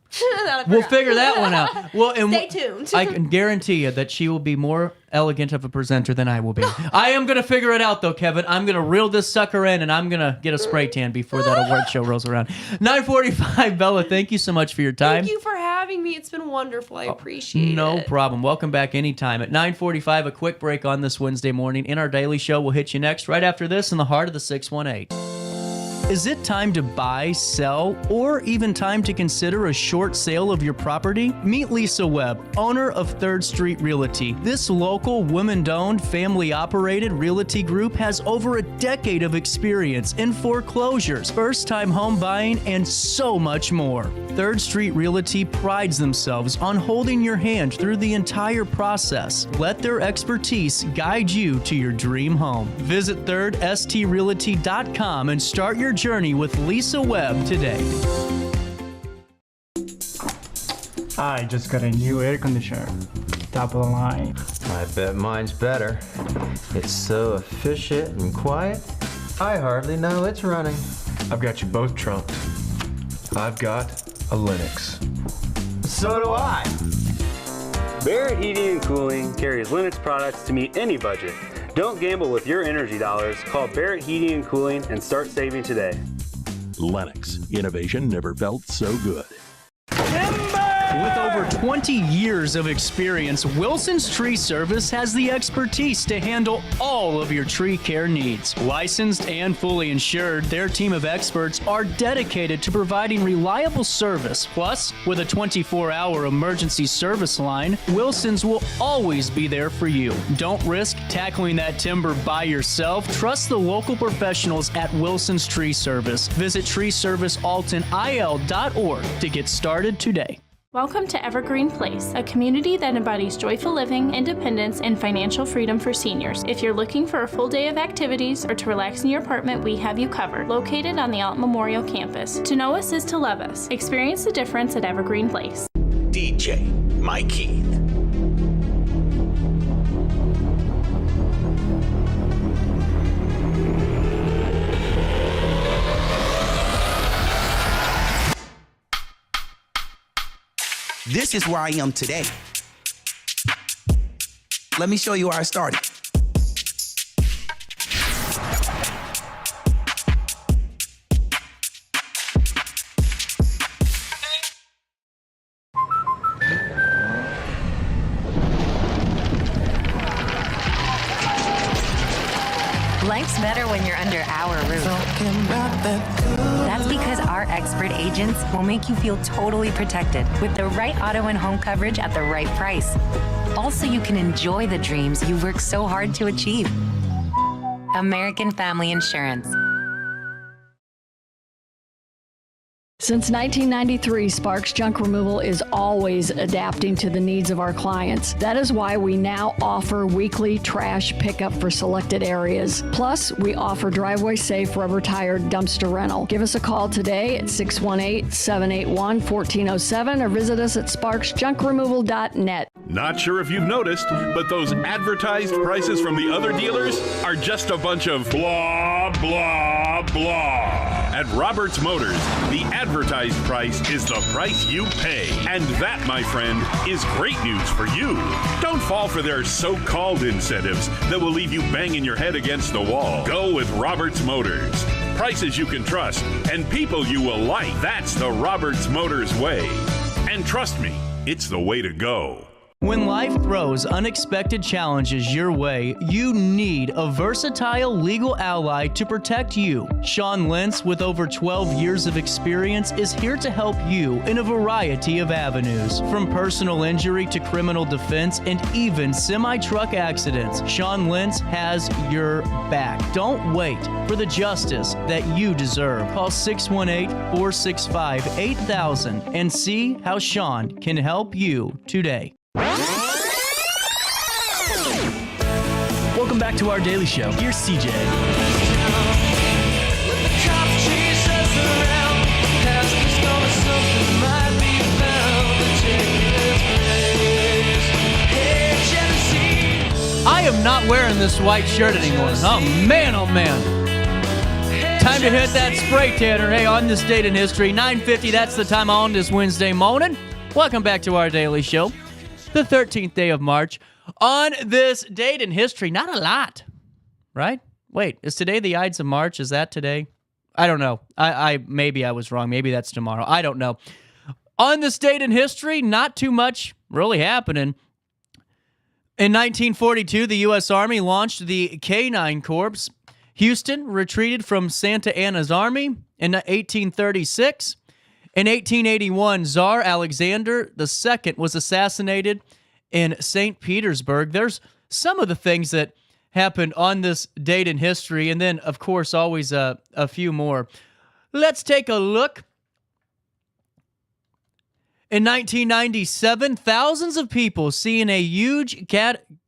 We'll figure that one out. Well, and stay tuned. I can guarantee you that she will be more elegant of a presenter than I will be. I am going to figure it out, though, Kevin. I'm going to reel this sucker in, and I'm going to get a spray tan before that award show rolls around. 9:45, Bella, thank you so much for your time. Thank you for having me. It's been wonderful. I appreciate it. No problem. Welcome back anytime. At 9:45, a quick break on this Wednesday morning. In our daily show, we'll hit you next, right after this, in the heart of the 618. Is it time to buy, sell, or even time to consider a short sale of your property? Meet Lisa Webb, owner of 3rd Street Realty. This local, women-owned, family-operated realty group has over a decade of experience in foreclosures, first-time home buying, and so much more. 3rd Street Realty prides themselves on holding your hand through the entire process. Let their expertise guide you to your dream home. Visit 3rdstrealty.com and start your journey with Lisa Webb today. I just got a new air conditioner. Top of the line. I bet mine's better. It's so efficient and quiet, I hardly know it's running. I've got you both trumped. I've got a Linux. So do I. Barrett Heating and Cooling carries Linux products to meet any budget. Don't gamble with your energy dollars. Call Barrett Heating and Cooling and start saving today. Lennox. Innovation never felt so good. With over 20 years of experience, Wilson's Tree Service has the expertise to handle all of your tree care needs. Licensed and fully insured, their team of experts are dedicated to providing reliable service. Plus, with a 24-hour emergency service line, Wilson's will always be there for you. Don't risk tackling that timber by yourself. Trust the local professionals at Wilson's Tree Service. Visit treeservicealtonil.org to get started today. Welcome to Evergreen Place, a community that embodies joyful living, independence, and financial freedom for seniors. If you're looking for a full day of activities or to relax in your apartment, we have you covered. Located on the Alton Memorial Campus. To know us is to love us. Experience the difference at Evergreen Place. DJ Mikey. This is where I am today. Let me show you how I started. Life's better when you're under our roof. That's because our expert agents will make you feel totally protected with the right auto and home coverage at the right price. Also, you can enjoy the dreams you worked so hard to achieve. American Family Insurance. Since 1993, Sparks Junk Removal is always adapting to the needs of our clients. That is why we now offer weekly trash pickup for selected areas. Plus, we offer driveway-safe rubber-tired dumpster rental. Give us a call today at 618-781-1407 or visit us at sparksjunkremoval.net. Not sure if you've noticed, but those advertised prices from the other dealers are just a bunch of blah, blah, blah. At Roberts Motors, the advertised price is the price you pay. And that, my friend, is great news for you. Don't fall for their so-called incentives that will leave you banging your head against the wall. Go with Roberts Motors. Prices you can trust and people you will like. That's the Roberts Motors way. And trust me, it's the way to go. When life throws unexpected challenges your way, you need a versatile legal ally to protect you. Sean Lentz, with over 12 years of experience, is here to help you in a variety of avenues. From personal injury to criminal defense and even semi-truck accidents, Sean Lentz has your back. Don't wait for the justice that you deserve. Call 618-465-8000 and see how Sean can help you today. Welcome back to our daily show. Here's CJ. I am not wearing this white shirt anymore. Oh man, oh man. Time to hit that spray tanner. Hey, on this date in history, 9:50, that's the time on this Wednesday morning. Welcome back to our daily show. The 13th day of March. On this date in history, not a lot, right? Wait, is today the Ides of March? Is that today? I don't know. Maybe I was wrong. Maybe that's tomorrow. I don't know. On this date in history, not too much really happening. In 1942, the U.S. Army launched the K-9 Corps. Houston retreated from Santa Anna's army in 1836. In 1881, Tsar Alexander II was assassinated in St. Petersburg. There's some of the things that happened on this date in history, and then, of course, always a few more. Let's take a look. In 1997, thousands of people seeing a huge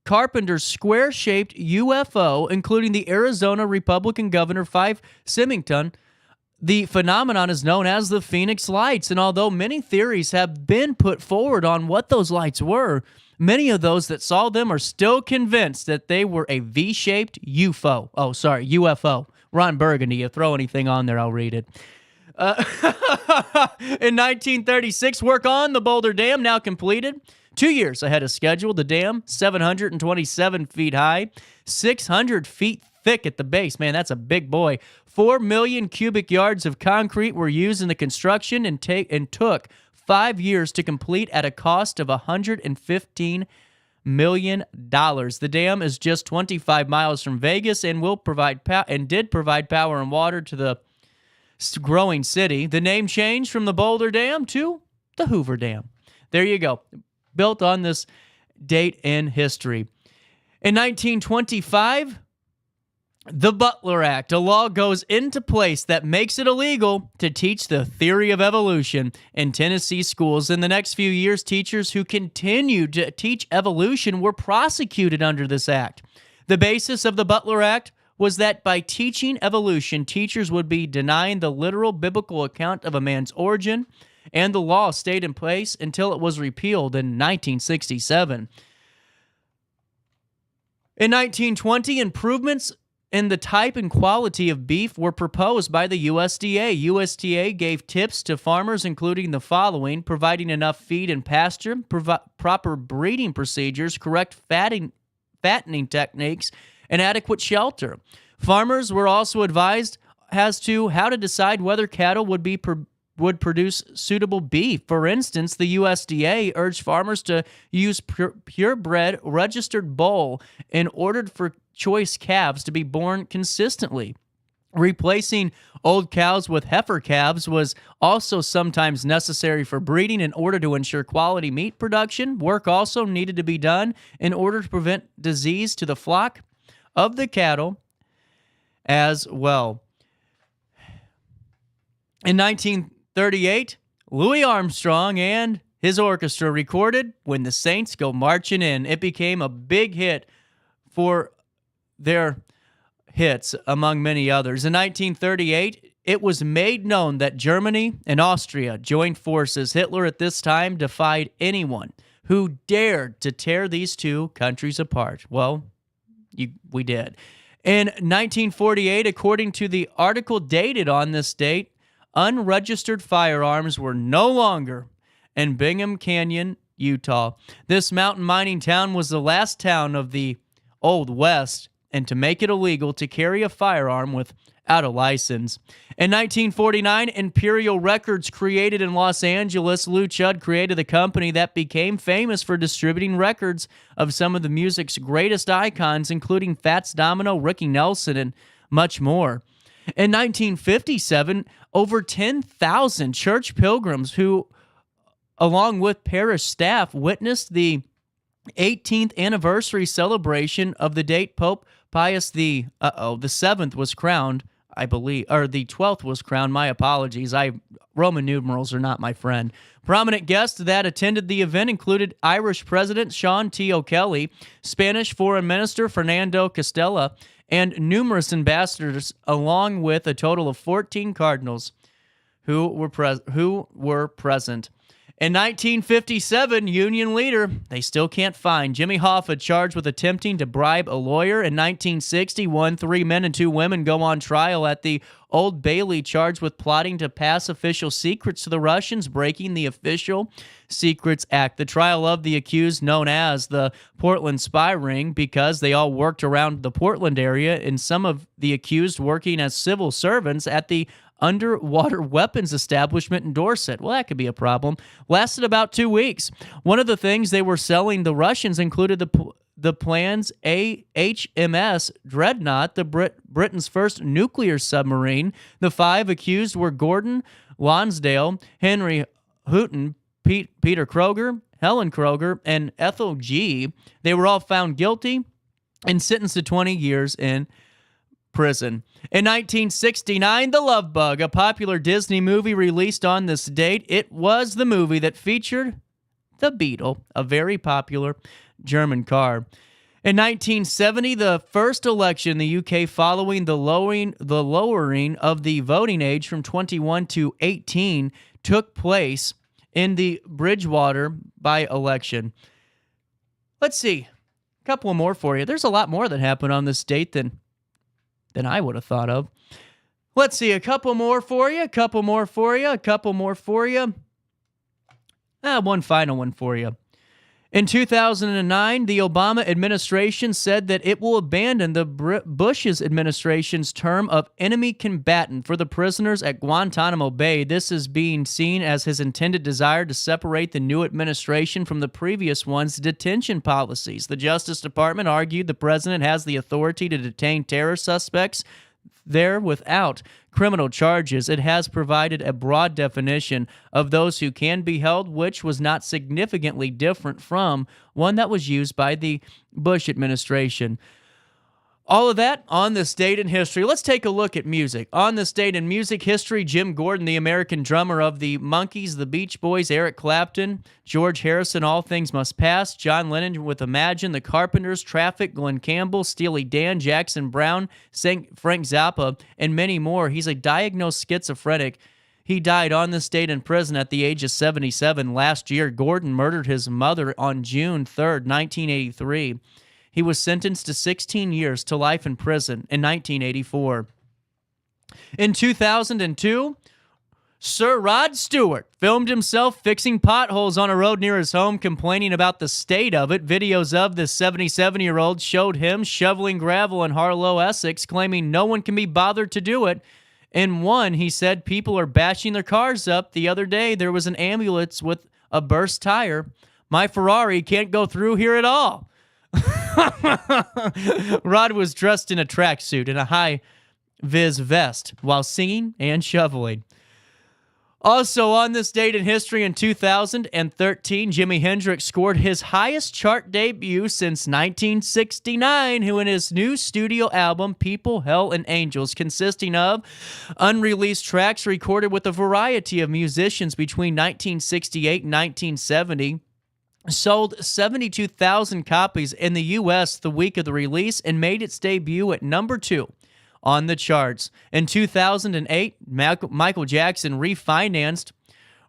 Carpenter square-shaped UFO, including the Arizona Republican Governor Fife Symington. The phenomenon is known as the Phoenix Lights, and although many theories have been put forward on what those lights were, many of those that saw them are still convinced that they were a V-shaped UFO. Ron Burgundy, you throw anything on there, I'll read it. In 1936, work on the Boulder Dam now completed. 2 years ahead of schedule, the dam, 727 feet high, 600 feet thick at the base. Man, that's a big boy. 4 million cubic yards of concrete were used in the construction and took 5 years to complete at a cost of $115 million. The dam is just 25 miles from Vegas and did provide power and water to the growing city. The name changed from the Boulder Dam to the Hoover Dam. There you go. Built on this date in history. In 1925, the Butler Act, a law goes into place that makes it illegal to teach the theory of evolution in Tennessee schools. In the next few years, teachers who continued to teach evolution were prosecuted under this act. The basis of the Butler Act was that by teaching evolution, teachers would be denying the literal biblical account of a man's origin, and the law stayed in place until it was repealed in 1967. In 1920, improvements in the type and quality of beef were proposed by the USDA. USDA gave tips to farmers, including the following: providing enough feed and pasture, proper breeding procedures, correct fattening techniques, and adequate shelter. Farmers were also advised as to how to decide whether cattle would produce suitable beef. For instance, the USDA urged farmers to use purebred registered bull in order for choice calves to be born consistently. Replacing old cows with heifer calves was also sometimes necessary for breeding in order to ensure quality meat production. Work also needed to be done in order to prevent disease to the flock of the cattle as well. In 1938, Louis Armstrong and his orchestra recorded "When the Saints Go Marching In." It became a big hit for their hits, among many others. In 1938, it was made known that Germany and Austria joined forces. Hitler at this time defied anyone who dared to tear these two countries apart. Well, we did. In 1948, according to the article dated on this date, unregistered firearms were no longer in Bingham Canyon, Utah. This mountain mining town was the last town of the Old West and to make it illegal to carry a firearm without a license. In 1949, Imperial Records, created in Los Angeles, Lou Chudd created the company that became famous for distributing records of some of the music's greatest icons, including Fats Domino, Ricky Nelson, and much more. In 1957, over 10,000 church pilgrims who, along with parish staff, witnessed the 18th anniversary celebration of the date Pope Pius the 7th was crowned, I believe, or the 12th was crowned. My apologies. Roman numerals are not my friend. Prominent guests that attended the event included Irish President Sean T. O'Kelly, Spanish Foreign Minister Fernando Castella, and numerous ambassadors, along with a total of 14 cardinals who were present. In 1957, Union leader, they still can't find, Jimmy Hoffa, charged with attempting to bribe a lawyer. In 1961, 3 men and 2 women go on trial at the Old Bailey, charged with plotting to pass official secrets to the Russians, breaking the Official Secrets Act. The trial of the accused, known as the Portland Spy Ring, because they all worked around the Portland area, and some of the accused working as civil servants at the underwater weapons establishment in Dorset. Well, that could be a problem. Lasted about 2 weeks. One of the things they were selling the Russians included the plan's HMS Dreadnought, Britain's first nuclear submarine. The 5 accused were Gordon Lonsdale, Henry Houghton, Peter Kroger, Helen Kroger, and Ethel G. They were all found guilty and sentenced to 20 years in prison. In 1969, The Love Bug, a popular Disney movie released on this date. It was the movie that featured the Beetle, a very popular German car. In 1970, the first election in the UK following the lowering of the voting age from 21 to 18 took place in the Bridgewater by-election. Let's see. A couple more for you. There's a lot more that happened on this date than I would have thought of. Let's see, a couple more for you. One final one for you. In 2009, the Obama administration said that it will abandon the Bush's administration's term of enemy combatant for the prisoners at Guantanamo Bay. This is being seen as his intended desire to separate the new administration from the previous one's detention policies. The Justice Department argued the president has the authority to detain terror suspects there without criminal charges. It has provided a broad definition of those who can be held, which was not significantly different from one that was used by the Bush administration. All of that on this date in history. Let's take a look at music. On this date in music history, Jim Gordon, the American drummer of the Monkees, the Beach Boys, Eric Clapton, George Harrison, All Things Must Pass, John Lennon with Imagine, The Carpenters, Traffic, Glenn Campbell, Steely Dan, Jackson Browne, Frank Zappa, and many more. He's a diagnosed schizophrenic. He died on this date in prison at the age of 77 last year. Gordon murdered his mother on June 3rd, 1983. He was sentenced to 16 years to life in prison in 1984. In 2002, Sir Rod Stewart filmed himself fixing potholes on a road near his home, complaining about the state of it. Videos of this 77-year-old showed him shoveling gravel in Harlow, Essex, claiming no one can be bothered to do it. In one, he said people are bashing their cars up. The other day, there was an ambulance with a burst tire. My Ferrari can't go through here at all. Rod was dressed in a tracksuit and a high-vis vest while singing and shoveling. Also on this date in history in 2013, Jimi Hendrix scored his highest chart debut since 1969, who in his new studio album, People, Hell, and Angels, consisting of unreleased tracks recorded with a variety of musicians between 1968 and 1970, sold 72,000 copies in the U.S. the week of the release and made its debut at number 2 on the charts. In 2008, Michael Jackson refinanced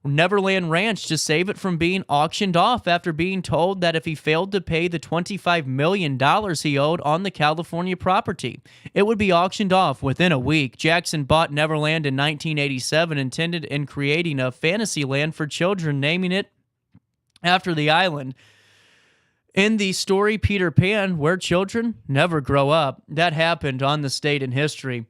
Neverland Ranch to save it from being auctioned off after being told that if he failed to pay the $25 million he owed on the California property, it would be auctioned off within a week. Jackson bought Neverland in 1987, intended in creating a fantasy land for children, naming it after the island. In the story Peter Pan, where children never grow up, that happened on this date in history.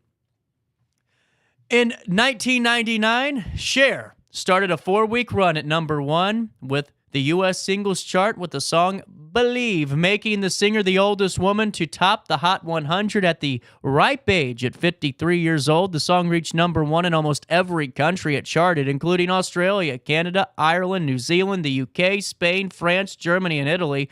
In 1999, Cher started a 4-week run at number 1 with the U.S. singles chart with the song Believe, making the singer the oldest woman to top the Hot 100 at the ripe age at 53 years old. The song reached number 1 in almost every country it charted, including Australia, Canada, Ireland, New Zealand, the UK, Spain, France, Germany, and Italy.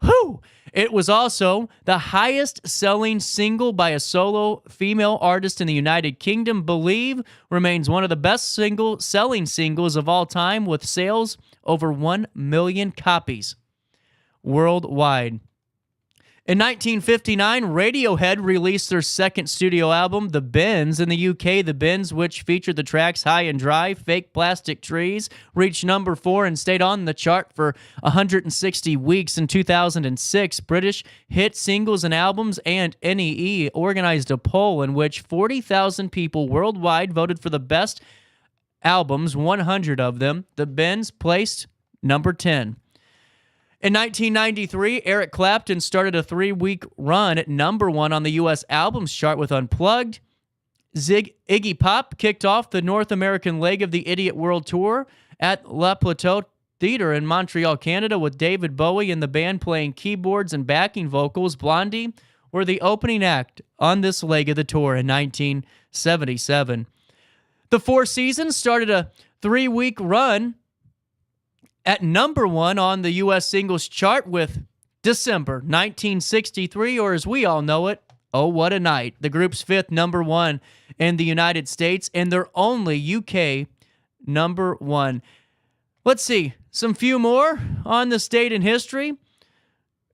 Whew! It was also the highest-selling single by a solo female artist in the United Kingdom. Believe remains one of the best selling singles of all time, with sales over 1 million copies worldwide. In 1959, Radiohead released their second studio album, The Bends. In the UK, The Bends, which featured the tracks High and Dry, Fake Plastic Trees, reached number 4 and stayed on the chart for 160 weeks. In 2006, British Hit Singles and Albums and NEE organized a poll in which 40,000 people worldwide voted for the best albums, 100 of them. The Bends placed number 10. In 1993, Eric Clapton started a 3-week run at number 1 on the U.S. albums chart with Unplugged. Iggy Pop kicked off the North American leg of the Idiot World Tour at La Plateau Theatre in Montreal, Canada, with David Bowie and the band playing keyboards and backing vocals. Blondie were the opening act on this leg of the tour in 1977. The Four Seasons started a 3-week run at number 1 on the U.S. singles chart with December 1963, or as we all know it, Oh What a Night. The group's 5th number 1 in the United States and their only UK number 1. Let's see, some few more on this date in history.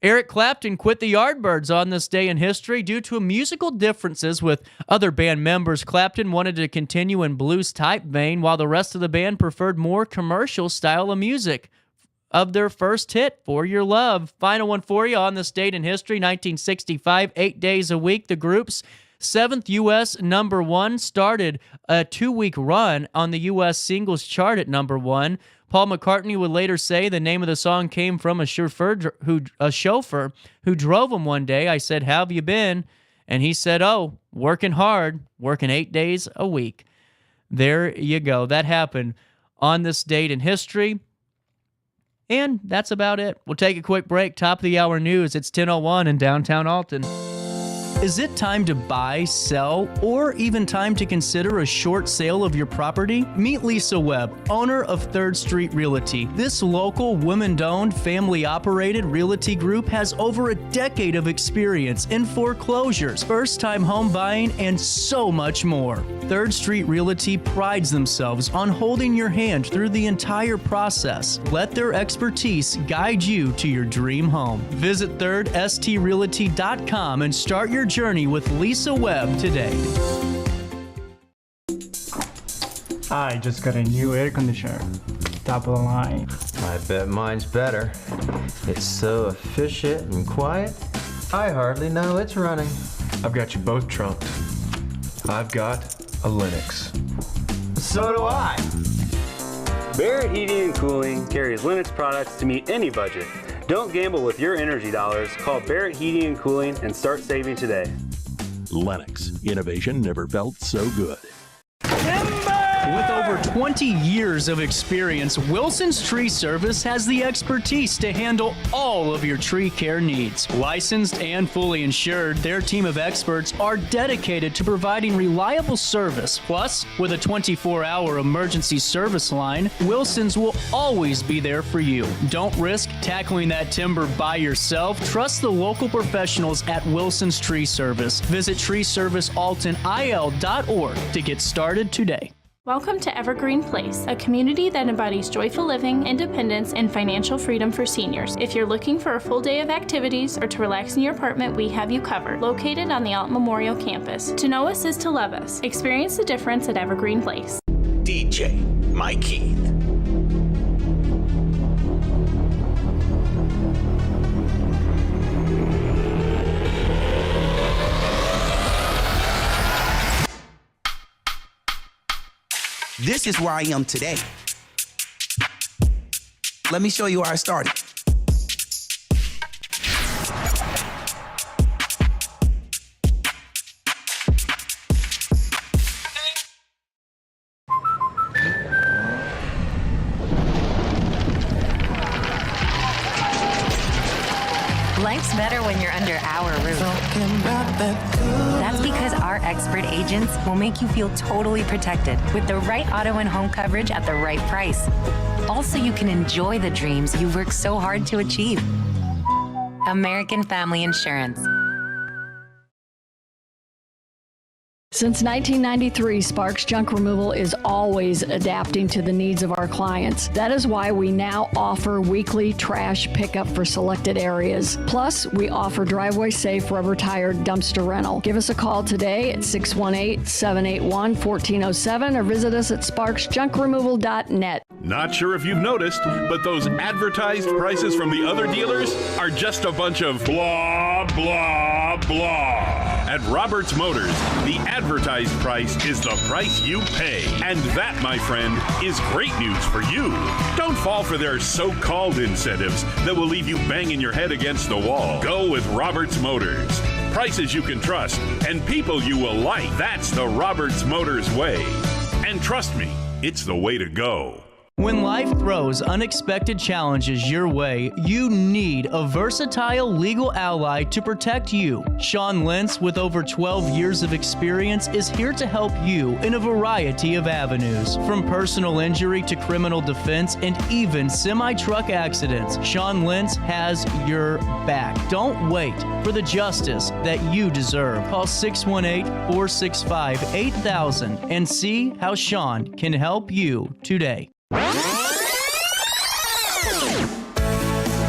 Eric Clapton quit the Yardbirds on this day in history due to musical differences with other band members. Clapton wanted to continue in blues-type vein, while the rest of the band preferred more commercial style of music. Of their first hit, For Your Love. Final one for you on this date in history, 1965, 8 days a week. The group's 7th U.S. number 1 started a 2-week run on the U.S. singles chart at number 1. Paul McCartney would later say the name of the song came from a chauffeur who drove him one day. I said, "How have you been?" And he said, "Oh, working hard, working 8 days a week." There you go. That happened on this date in history. And that's about it. We'll take a quick break. Top of the hour news. It's 10:01 in downtown Alton. Is it time to buy, sell, or even time to consider a short sale of your property? Meet Lisa Webb, owner of 3rd Street Realty. This local, women-owned, family-operated realty group has over a decade of experience in foreclosures, first-time home buying, and so much more. 3rd Street Realty prides themselves on holding your hand through the entire process. Let their expertise guide you to your dream home. Visit 3rdstrealty.com and start your journey with Lisa Webb today. I just got a new air conditioner. Top of the line. I bet mine's better. It's so efficient and quiet, I hardly know it's running. I've got you both trumped. I've got a Linux. So do I. Barrett Heating and Cooling carries Linux products to meet any budget. Don't gamble with your energy dollars. Call Barrett Heating and Cooling and start saving today. Lennox. Innovation never felt so good. With over 20 years of experience, Wilson's Tree Service has the expertise to handle all of your tree care needs. Licensed and fully insured, their team of experts are dedicated to providing reliable service. Plus, with a 24-hour emergency service line, Wilson's will always be there for you. Don't risk tackling that timber by yourself. Trust the local professionals at Wilson's Tree Service. Visit treeservicealtonil.org to get started today. Welcome to Evergreen Place, a community that embodies joyful living, independence, and financial freedom for seniors. If you're looking for a full day of activities or to relax in your apartment, we have you covered. Located on the Alton Memorial Campus. To know us is to love us. Experience the difference at Evergreen Place. DJ Mikey. This is where I am today. Let me show you how I started. Life's better when you're under our roof. That's because our expert agents will make you feel totally protected with the right auto and home coverage at the right price. Also, you can enjoy the dreams you've worked so hard to achieve. American Family Insurance. Since 1993, Sparks Junk Removal is always adapting to the needs of our clients. That is why we now offer weekly trash pickup for selected areas. Plus, we offer driveway-safe rubber-tired dumpster rental. Give us a call today at 618-781-1407 or visit us at sparksjunkremoval.net. Not sure if you've noticed, but those advertised prices from the other dealers are just a bunch of blah, blah, blah. At Roberts Motors, the advertised price is the price you pay. And that, my friend, is great news for you. Don't fall for their so-called incentives that will leave you banging your head against the wall. Go with Roberts Motors. Prices you can trust and people you will like. That's the Roberts Motors way. And trust me, it's the way to go. When life throws unexpected challenges your way, you need a versatile legal ally to protect you. Sean Lentz, with over 12 years of experience, is here to help you in a variety of avenues. From personal injury to criminal defense and even semi-truck accidents, Sean Lentz has your back. Don't wait for the justice that you deserve. Call 618-465-8000 and see how Sean can help you today.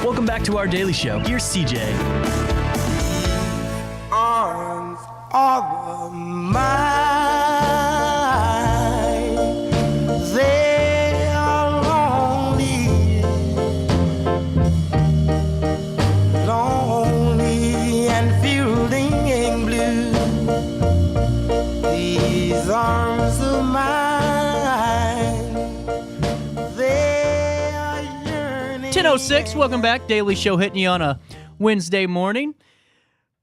Welcome back to our daily show. Here's CJ. Arms are mine. They are lonely, lonely and fielding blue. These arms of mine. 10:06, welcome back. Daily Show hitting you on a Wednesday morning.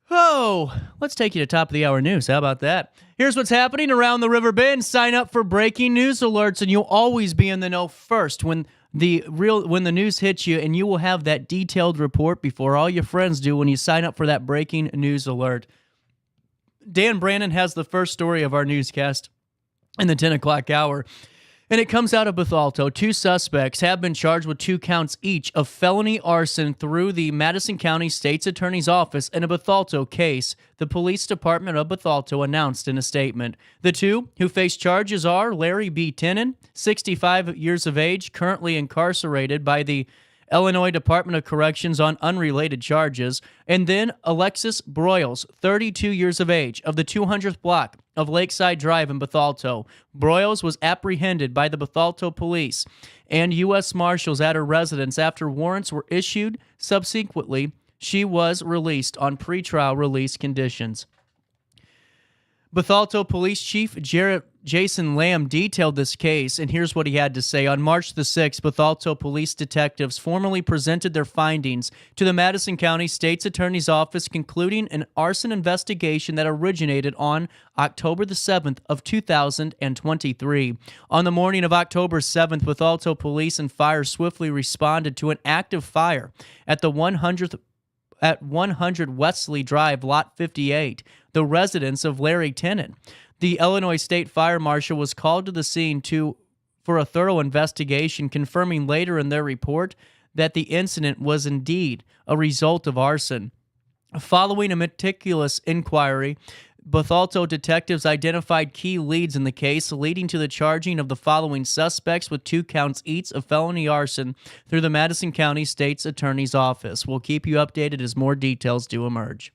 Oh, let's take you to top of the hour news. How about that? Here's what's happening around the Riverbend. Sign up for breaking news alerts, and you'll always be in the know first when the news hits you, and you will have that detailed report before all your friends do when you sign up for that breaking news alert. Dan Brandon has the first story of our newscast in the 10 o'clock hour. And it comes out of Bethalto. 2 suspects have been charged with 2 counts each of felony arson through the Madison County State's Attorney's Office in a Bethalto case, the Police Department of Bethalto announced in a statement. The 2 who face charges are Larry B. Tenen, 65 years of age, currently incarcerated by the Illinois Department of Corrections on unrelated charges, and then Alexis Broyles, 32 years of age, of the 200th block of Lakeside Drive in Bethalto. Broyles was apprehended by the Bethalto Police and U.S. Marshals at her residence after warrants were issued. Subsequently, she was released on pretrial release conditions. Bethalto Police Chief Jason Lamb detailed this case, and here's what he had to say. On March the 6th, Bethalto police detectives formally presented their findings to the Madison County State's Attorney's Office, concluding an arson investigation that originated on October the 7th of 2023. On the morning of October 7th, Bethalto police and fire swiftly responded to an active fire at the 100 Wesley Drive, Lot 58, the residence of Larry Tenen. The Illinois State Fire Marshal was called to the scene for a thorough investigation, confirming later in their report that the incident was indeed a result of arson. Following a meticulous inquiry, Bethalto detectives identified key leads in the case, leading to the charging of the following suspects with 2 counts each of felony arson through the Madison County State's Attorney's Office. We'll keep you updated as more details do emerge.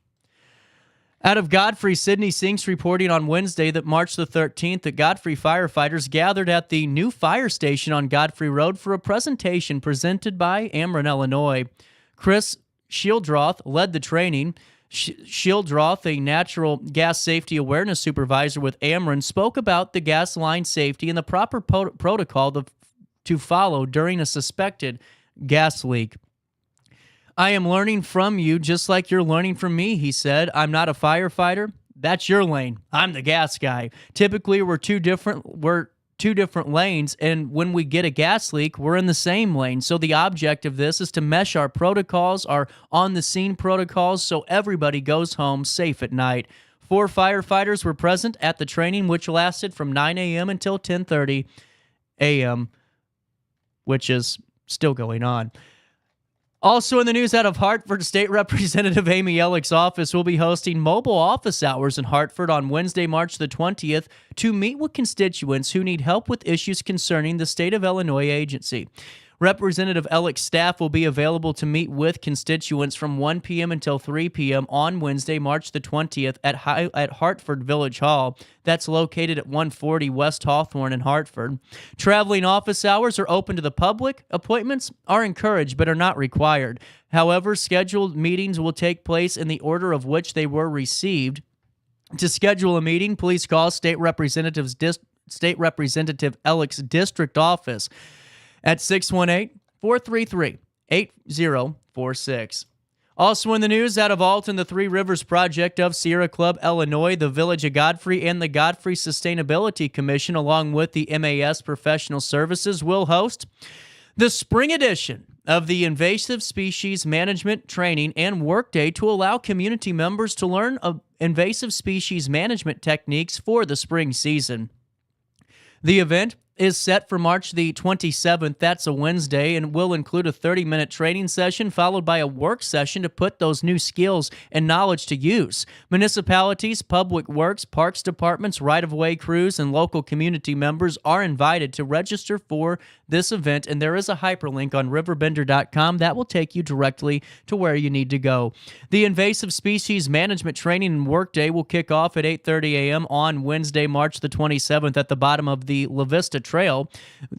Out of Godfrey, Syndey Sinks reporting on Wednesday that March the 13th, the Godfrey firefighters gathered at the new fire station on Godfrey Road for a presentation presented by Ameren, Illinois. Chris Shieldroth led the training. Shieldroth, a natural gas safety awareness supervisor with Ameren, spoke about the gas line safety and the proper protocol to follow during a suspected gas leak. I am learning from you just like you're learning from me, he said. I'm not a firefighter. That's your lane. I'm the gas guy. Typically, we're two two different lanes, and when we get a gas leak, we're in the same lane. So the object of this is to mesh our protocols, our on-the-scene protocols, so everybody goes home safe at night. 4 firefighters were present at the training, which lasted from 9 a.m. until 10:30 a.m., which is still going on. Also in the news out of Hartford, State Representative Amy Ellick's office will be hosting mobile office hours in Hartford on Wednesday, March the 20th, to meet with constituents who need help with issues concerning the State of Illinois agency. Representative Ellick's staff will be available to meet with constituents from 1 p.m. until 3 p.m. on Wednesday, March the 20th at Hartford Village Hall. That's located at 140 West Hawthorne in Hartford. Traveling office hours are open to the public. Appointments are encouraged but are not required. However, scheduled meetings will take place in the order of which they were received. To schedule a meeting, please call State Representative Ellick's district office at 618-433-8046. Also in the news out of Alton, the Three Rivers Project of Sierra Club, Illinois, the Village of Godfrey, and the Godfrey Sustainability Commission, along with the MAS Professional Services, will host the spring edition of the Invasive Species Management Training and Workday to allow community members to learn invasive species management techniques for the spring season. The event is set for March the 27th. That's a Wednesday, and will include a 30-minute training session followed by a work session to put those new skills and knowledge to use. Municipalities, public works, parks departments, right-of-way crews, and local community members are invited to register for this event, and there is a hyperlink on RiverBender.com that will take you directly to where you need to go. The Invasive Species Management Training and Workday will kick off at 8:30 a.m. on Wednesday, March the 27th at the bottom of the La Vista Trail.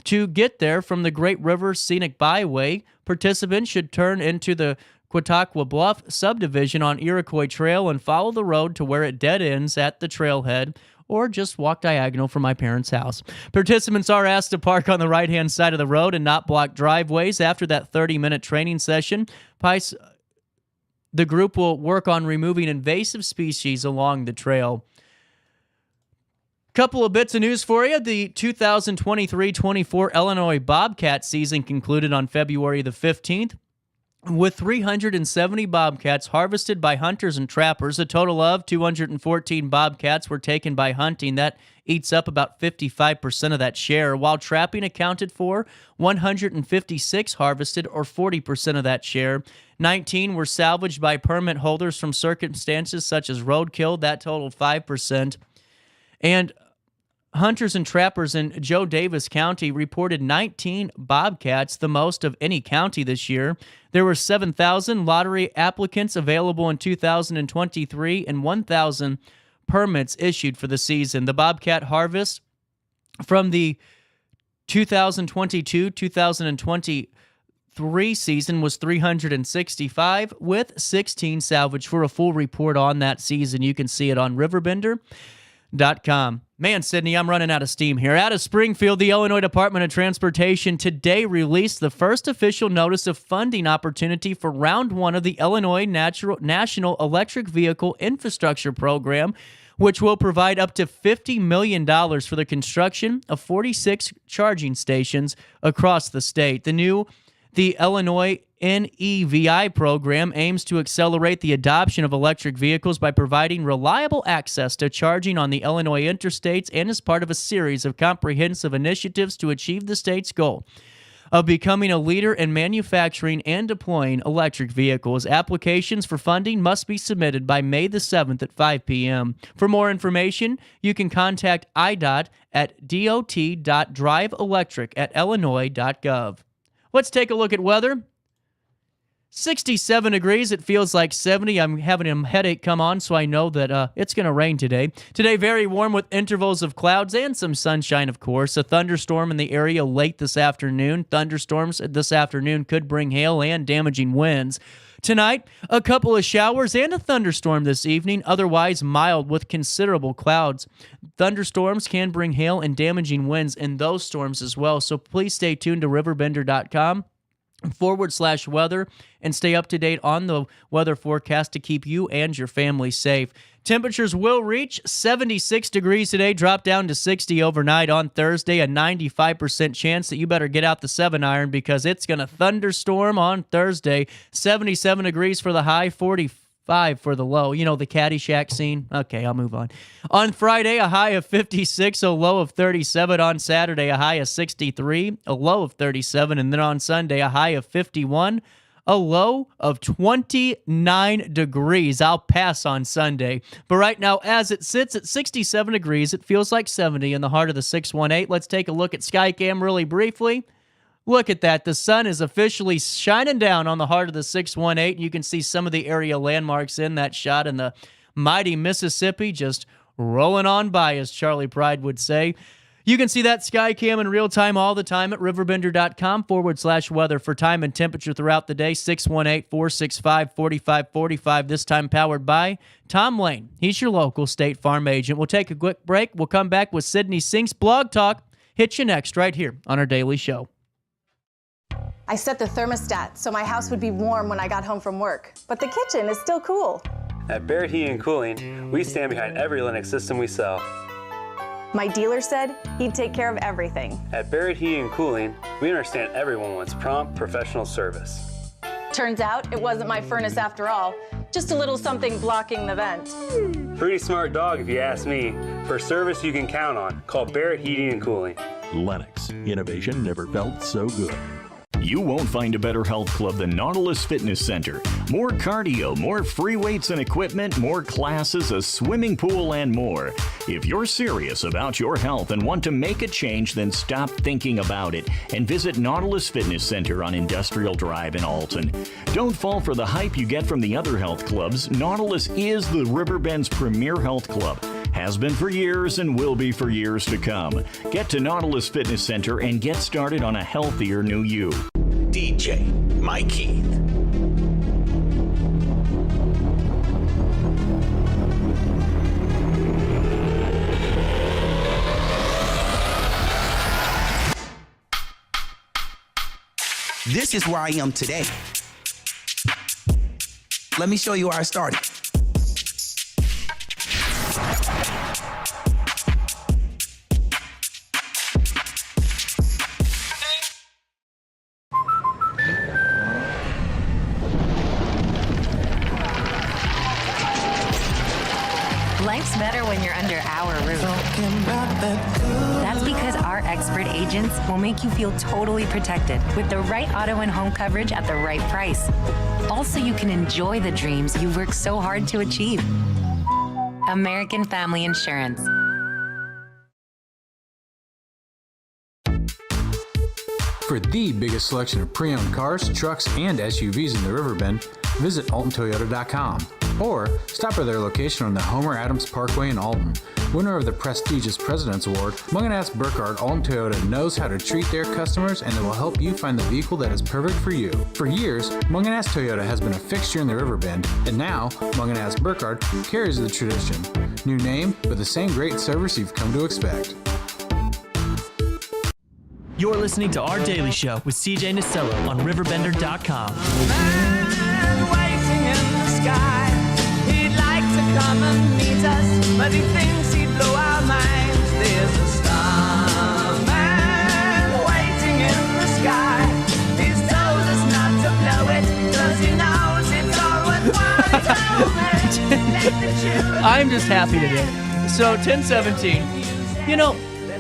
To get there from the Great River Scenic Byway, participants should turn into the Quataqua Bluff subdivision on Iroquois Trail and follow the road to where it dead ends at the trailhead, or just walk diagonal from my parents' house. Participants are asked to park on the right-hand side of the road and not block driveways. After that 30-minute training session, the group will work on removing invasive species along the trail. Couple of bits of news for you. The 2023-24 Illinois Bobcat season concluded on February the 15th. With 370 bobcats harvested by hunters and trappers. A total of 214 bobcats were taken by hunting. That eats up about 55% of that share, while trapping accounted for 156 harvested, or 40% of that share. 19 were salvaged by permit holders from circumstances such as roadkill. That totaled 5%. And hunters and trappers in Joe Davis County reported 19 bobcats, the most of any county this year. There were 7,000 lottery applicants available in 2023 and 1,000 permits issued for the season. The bobcat harvest from the 2022-2023 season was 365, with 16 salvaged. For a full report on that season, you can see it on RiverBender.com. Man, Syndey, I'm running out of steam here. Out of Springfield, the Illinois Department of Transportation today released the first official notice of funding opportunity for Round 1 of the Illinois National Electric Vehicle Infrastructure Program, which will provide up to $50 million for the construction of 46 charging stations across the state. The Illinois NEVI program aims to accelerate the adoption of electric vehicles by providing reliable access to charging on the Illinois interstates, and is part of a series of comprehensive initiatives to achieve the state's goal of becoming a leader in manufacturing and deploying electric vehicles. Applications for funding must be submitted by May the 7th at 5 p.m. For more information, you can contact IDOT at dot.driveelectric@illinois.gov. Let's take a look at weather. 67 degrees. It feels like 70. I'm having a headache come on, so I know that it's going to rain today. Today, very warm with intervals of clouds and some sunshine, of course. A thunderstorm in the area late this afternoon. Thunderstorms this afternoon could bring hail and damaging winds. Tonight, a couple of showers and a thunderstorm this evening, otherwise mild with considerable clouds. Thunderstorms can bring hail and damaging winds in those storms as well, so please stay tuned to RiverBender.com /weather and stay up to date on the weather forecast to keep you and your family safe. Temperatures will reach 76 degrees today, drop down to 60 overnight on Thursday, a 95% chance that you better get out the 7-iron because it's going to thunderstorm on Thursday. 77 degrees for the high, 45 for the low. You know, the Caddyshack scene? Okay, I'll move on. On Friday, a high of 56, a low of 37. On Saturday, a high of 63, a low of 37. And then on Sunday, a high of 51, a low of 29 degrees. I'll pass on Sunday. But right now, as it sits at 67 degrees, it feels like 70 in the heart of the 618. Let's take a look at Skycam really briefly. Look at that. The sun is officially shining down on the heart of the 618. You can see some of the area landmarks in that shot, and the mighty Mississippi just rolling on by, as Charlie Pride would say. You can see that Skycam in real time all the time at RiverBender.com /weather for time and temperature throughout the day. 618-465-4545. This time powered by Tom Lane. He's your local State Farm agent. We'll take a quick break. We'll come back with Syndey Sinks Blog Talk. Hit you next right here on our daily show. I set the thermostat so my house would be warm when I got home from work, but the kitchen is still cool. At Barrett Heating and Cooling, we stand behind every Linux system we sell. My dealer said he'd take care of everything. At Barrett Heating and Cooling, we understand everyone wants prompt, professional service. Turns out it wasn't my furnace after all, just a little something blocking the vent. Pretty smart dog if you ask me. For service you can count on, call Barrett Heating and Cooling. Lennox, innovation never felt so good. You won't find a better health club than Nautilus Fitness Center. More cardio, more free weights and equipment, more classes, a swimming pool, and more. If you're serious about your health and want to make a change, then stop thinking about it and visit Nautilus Fitness Center on Industrial Drive in Alton. Don't fall for the hype you get from the other health clubs. Nautilus is the Riverbend's premier health club. Has been for years and will be for years to come. Get to Nautilus Fitness Center and get started on a healthier new you. DJ Mikey. This is where I am today. Let me show you where I started. Life's better when you're under our roof. That's because our expert agents will make you feel totally protected with the right auto and home coverage at the right price. Also, you can enjoy the dreams you worked so hard to achieve. American Family Insurance. For the biggest selection of pre-owned cars, trucks, and SUVs in the Riverbend, visit AltonToyota.com or stop by their location on the Homer Adams Parkway in Alton. Winner of the prestigious President's Award, Munganast Burkhardt Alton Toyota knows how to treat their customers, and they will help you find the vehicle that is perfect for you. For years, Munganast Toyota has been a fixture in the Riverbend, and now Munganast Burkhardt carries the tradition. New name, but the same great service you've come to expect. You're listening to Our Daily Show with CJ Nasello on RiverBender.com. Waiting in the sky. He'd like to come and meet us, but he thinks he'd blow our minds. There's a starman waiting in the sky. He's told us not to blow it, 'cause he knows it's all worthwhile. I'm just happy today. So 10:17. You know,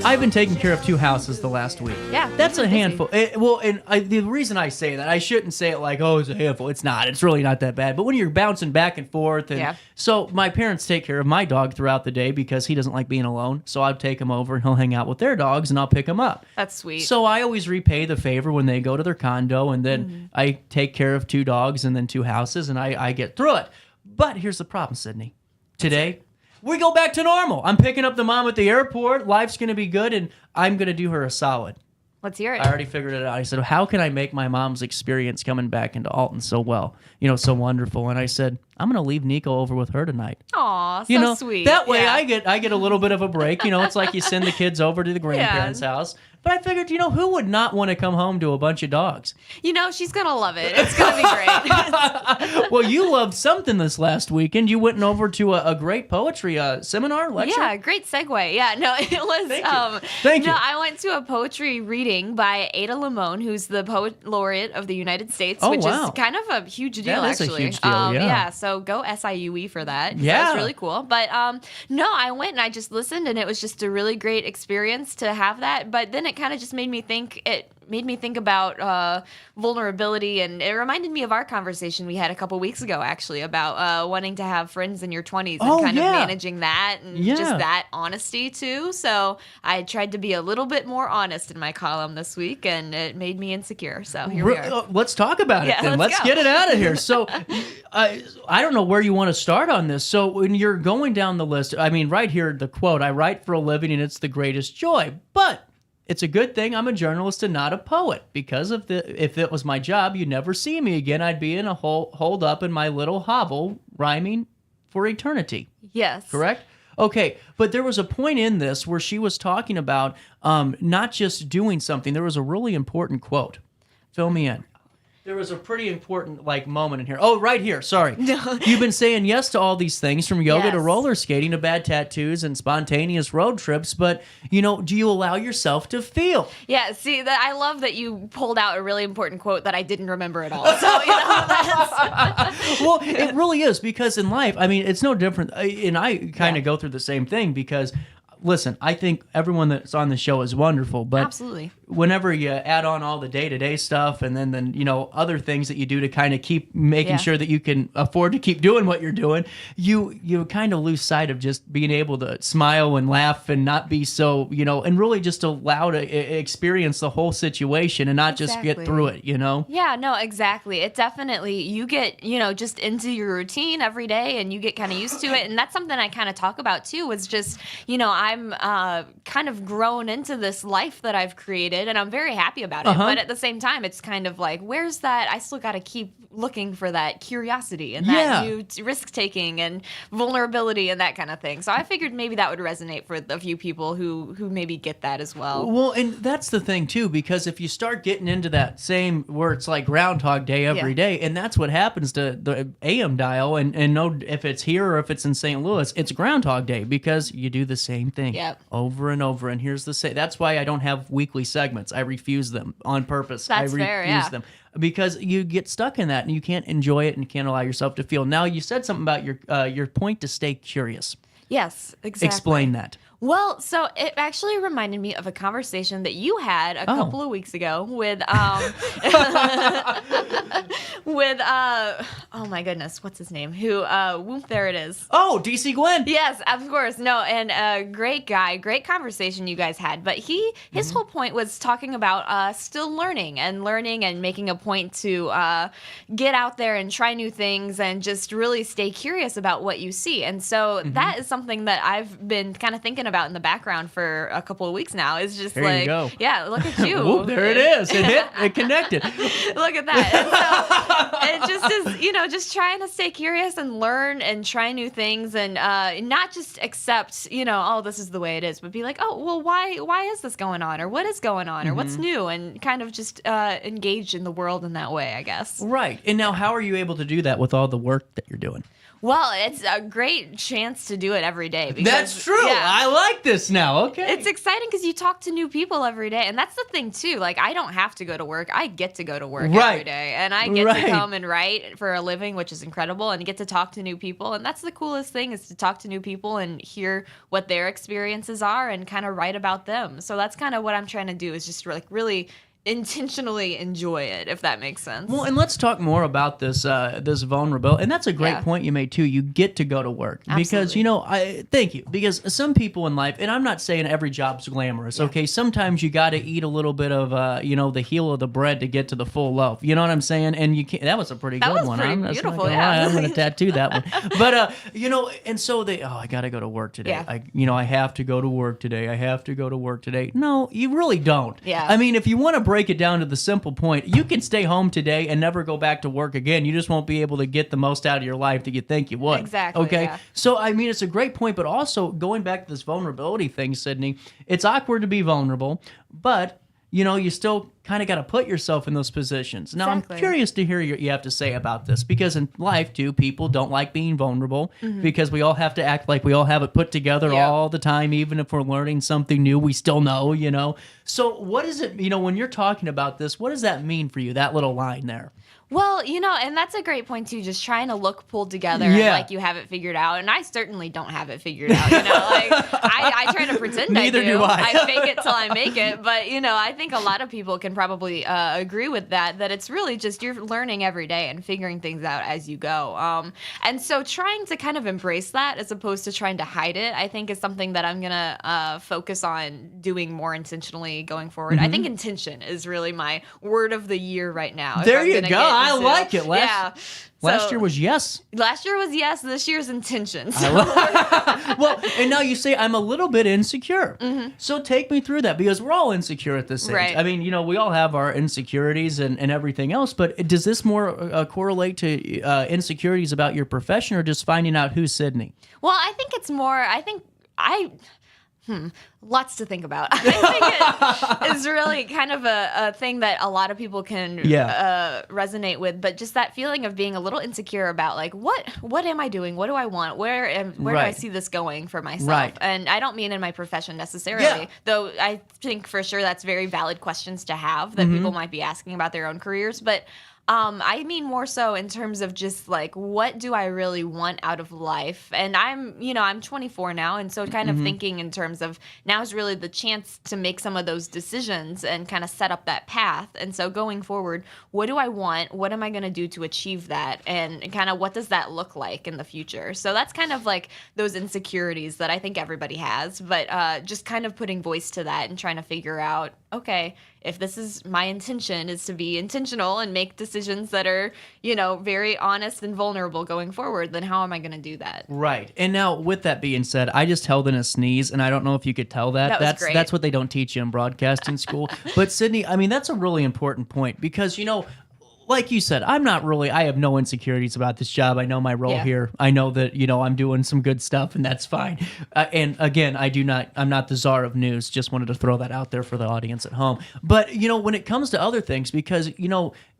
I've been taking care of 2 houses the last week. Yeah, that's a handful. The reason I say that, I shouldn't say it like, oh, it's a handful. It's not. It's really not that bad. But when you're bouncing back and forth, and so my parents take care of my dog throughout the day because he doesn't like being alone. So I'll take him over and he'll hang out with their dogs, and I'll pick him up. That's sweet. So I always repay the favor when they go to their condo, and then I take care of 2 dogs and then 2 houses, and I get through it. But here's the problem, Syndey. Today, we go back to normal. I'm picking up the mom at the airport. Life's going to be good, and I'm going to do her a solid. Let's hear it. I already figured it out. I said, how can I make my mom's experience coming back into Alton so well, so wonderful? And I said, I'm going to leave Nico over with her tonight. Aw, so You know, sweet. that way Yeah. I get a little bit of a break. You know, it's like you send the kids over to the grandparents' house. But I figured, you know, who would not want to come home to a bunch of dogs? You know, she's going to love it. It's going to be great. Well, you loved something this last weekend. You went over to a great poetry seminar, lecture? Yeah, great segue. Yeah, no, it was. Thank you. No, I went to a poetry reading by Ada Limon, who's the poet laureate of the United States, Oh, which wow. is kind of a huge deal, That is a actually. huge deal, yeah. So go SIUE for that. 'Cause Yeah. that's really cool. But no, I went and I just listened, and it was just a really great experience to have that. But then it kind of just made me think. It made me think about vulnerability, and it reminded me of our conversation we had a couple weeks ago, actually, about wanting to have friends in your 20s and kind of managing that and just that honesty too. So I tried to be a little bit more honest in my column this week, and it made me insecure. So here we are. Let's talk about it Yeah, then. let's Let's go. get it out of here. So I don't know where you want to start on this. So when you're going down the list, I mean, right here, the quote, I write for a living and it's the greatest joy. But it's a good thing I'm a journalist and not a poet, because if it was my job, you'd never see me again. I'd be in a holed up in my little hovel rhyming for eternity. Yes. Correct? Okay, but there was a point in this where she was talking about not just doing something. There was a really important quote. Fill me in. There was a pretty important moment in here. Oh, right here. Sorry. You've been saying yes to all these things, from yoga to roller skating to bad tattoos and spontaneous road trips. But, you know, do you allow yourself to feel? Yeah, see, I love that you pulled out a really important quote that I didn't remember at all. So, you know, that's... Well, it really is, because in life, I mean, it's no different. And I kind of go through the same thing, because, listen, I think everyone that's on the show is wonderful, but Absolutely. Whenever you add on all the day-to-day stuff and then you know, other things that you do to kind of keep making sure that you can afford to keep doing what you're doing, you kind of lose sight of just being able to smile and laugh and not be so, you know, and really just allow to experience the whole situation and not just get through it, you know? Yeah, no, exactly. It definitely, you get, you know, just into your routine every day, and you get kind of used to it. And that's something I kind of talk about too, was just, you know, I'm kind of grown into this life that I've created, and I'm very happy about it. But at the same time, it's kind of like, where's that? I still got to keep looking for that curiosity and that new risk taking and vulnerability and that kind of thing. So I figured maybe that would resonate for a few people who maybe get that as well. Well, and that's the thing too, because if you start getting into that same where it's like Groundhog Day every day, and that's what happens to the AM dial, and no, if it's here or if it's in St. Louis, it's Groundhog Day, because you do the same thing over and over. And here's the that's why I don't have weekly segments. I refuse them on purpose. That's I fair, refuse them. Because you get stuck in that and you can't enjoy it and you can't allow yourself to feel. Now, you said something about your point to stay curious. Yes, exactly. Explain that. Well, so it actually reminded me of a conversation that you had a couple of weeks ago with with oh my goodness, what's his name? Who whoop, there it is. Oh, DC Glenn. Yes, of course. No, and great guy, great conversation you guys had. But his whole point was talking about still learning and making a point to get out there and try new things and just really stay curious about what you see. And so that is something that I've been kind of thinking about in the background for a couple of weeks now. Is just there you go. Yeah, look at you. Whoop, there it is. It hit. It connected. Look at that. And so it just is, you know, just trying to stay curious and learn and try new things, and not just accept, you know, oh, this is the way it is, but be like, oh, well, why is this going on, or what is going on, or what's new, and kind of just engage in the world in that way, I guess. Right. And now, how are you able to do that with all the work that you're doing? Well, it's a great chance to do it every day. Because, that's true. Yeah. I like this now. Okay. It's exciting because you talk to new people every day. And that's the thing, too. Like, I don't have to go to work. I get to go to work every day. And I get to come and write for a living, which is incredible, and get to talk to new people. And that's the coolest thing, is to talk to new people and hear what their experiences are and kind of write about them. So that's kind of what I'm trying to do, is just like really intentionally enjoy it, if that makes sense. Well, and let's talk more about this this vulnerability. And that's a great point you made too. You get to go to work. Because, you know, thank you. Because some people in life, and I'm not saying every job's glamorous, okay? Sometimes you got to eat a little bit of, you know, the heel of the bread to get to the full loaf. You know what I'm saying? And you can't, that was a pretty good one. Pretty beautiful, yeah. I'm going to tattoo that one. But, you know, and so I got to go to work today. I have to go to work today. I have to go to work today. No, you really don't. Yeah. I mean, if you want to break break it down to the simple point, you can stay home today and never go back to work again. You just won't be able to get the most out of your life that you think you would. Exactly, Okay? yeah. So, I mean, it's a great point, but also going back to this vulnerability thing, Syndey, it's awkward to be vulnerable, but you still kind of got to put yourself in those positions. Now, Exactly. I'm curious to hear what you have to say about this, because in life, too, people don't like being vulnerable because we all have to act like we all have it put together all the time. Even if we're learning something new, we still know. So what is it, when you're talking about this, what does that mean for you, that little line there? Well, and that's a great point too, just trying to look pulled together Yeah. like you have it figured out. And I certainly don't have it figured out, like I try to pretend Neither I do. do I. I fake it till I make it. But, I think a lot of people can probably agree with that it's really just you're learning every day and figuring things out as you go. And so trying to kind of embrace that as opposed to trying to hide it, I think is something that I'm going to focus on doing more intentionally going forward. I think intention is really my word of the year right now. There you go. I like it. Last year was yes. Last year was yes. This year's intention. Well, and now you say I'm a little bit insecure. So take me through that, because we're all insecure at this age. Right. I mean, we all have our insecurities and everything else, but does this more correlate to insecurities about your profession, or just finding out who's Syndey? Well, I think it's more, lots to think about. I think it is really kind of a thing that a lot of people can resonate with, but just that feeling of being a little insecure about, like, what am I doing? What do I want? Where do I see this going for myself? Right. And I don't mean in my profession necessarily, though I think for sure that's very valid questions to have that people might be asking about their own careers, but I mean more so in terms of just like, what do I really want out of life? And I'm 24 now, and so kind of thinking in terms of now is really the chance to make some of those decisions and kind of set up that path. And so going forward, what do I want? What am I going to do to achieve that? And kind of what does that look like in the future? So that's kind of like those insecurities that I think everybody has, but just kind of putting voice to that and trying to figure out, okay, if this is my intention, is to be intentional and make decisions that are, very honest and vulnerable going forward, then how am I going to do that? Right. And now, with that being said, I just held in a sneeze, and I don't know if you could tell that. That was great. That's what they don't teach you in broadcasting school. But Syndey, I mean, that's a really important point, because, like you said, I have no insecurities about this job. I know my role here. I know that, I'm doing some good stuff, and that's fine. And again, I'm not the czar of news. Just wanted to throw that out there for the audience at home. But, when it comes to other things, because,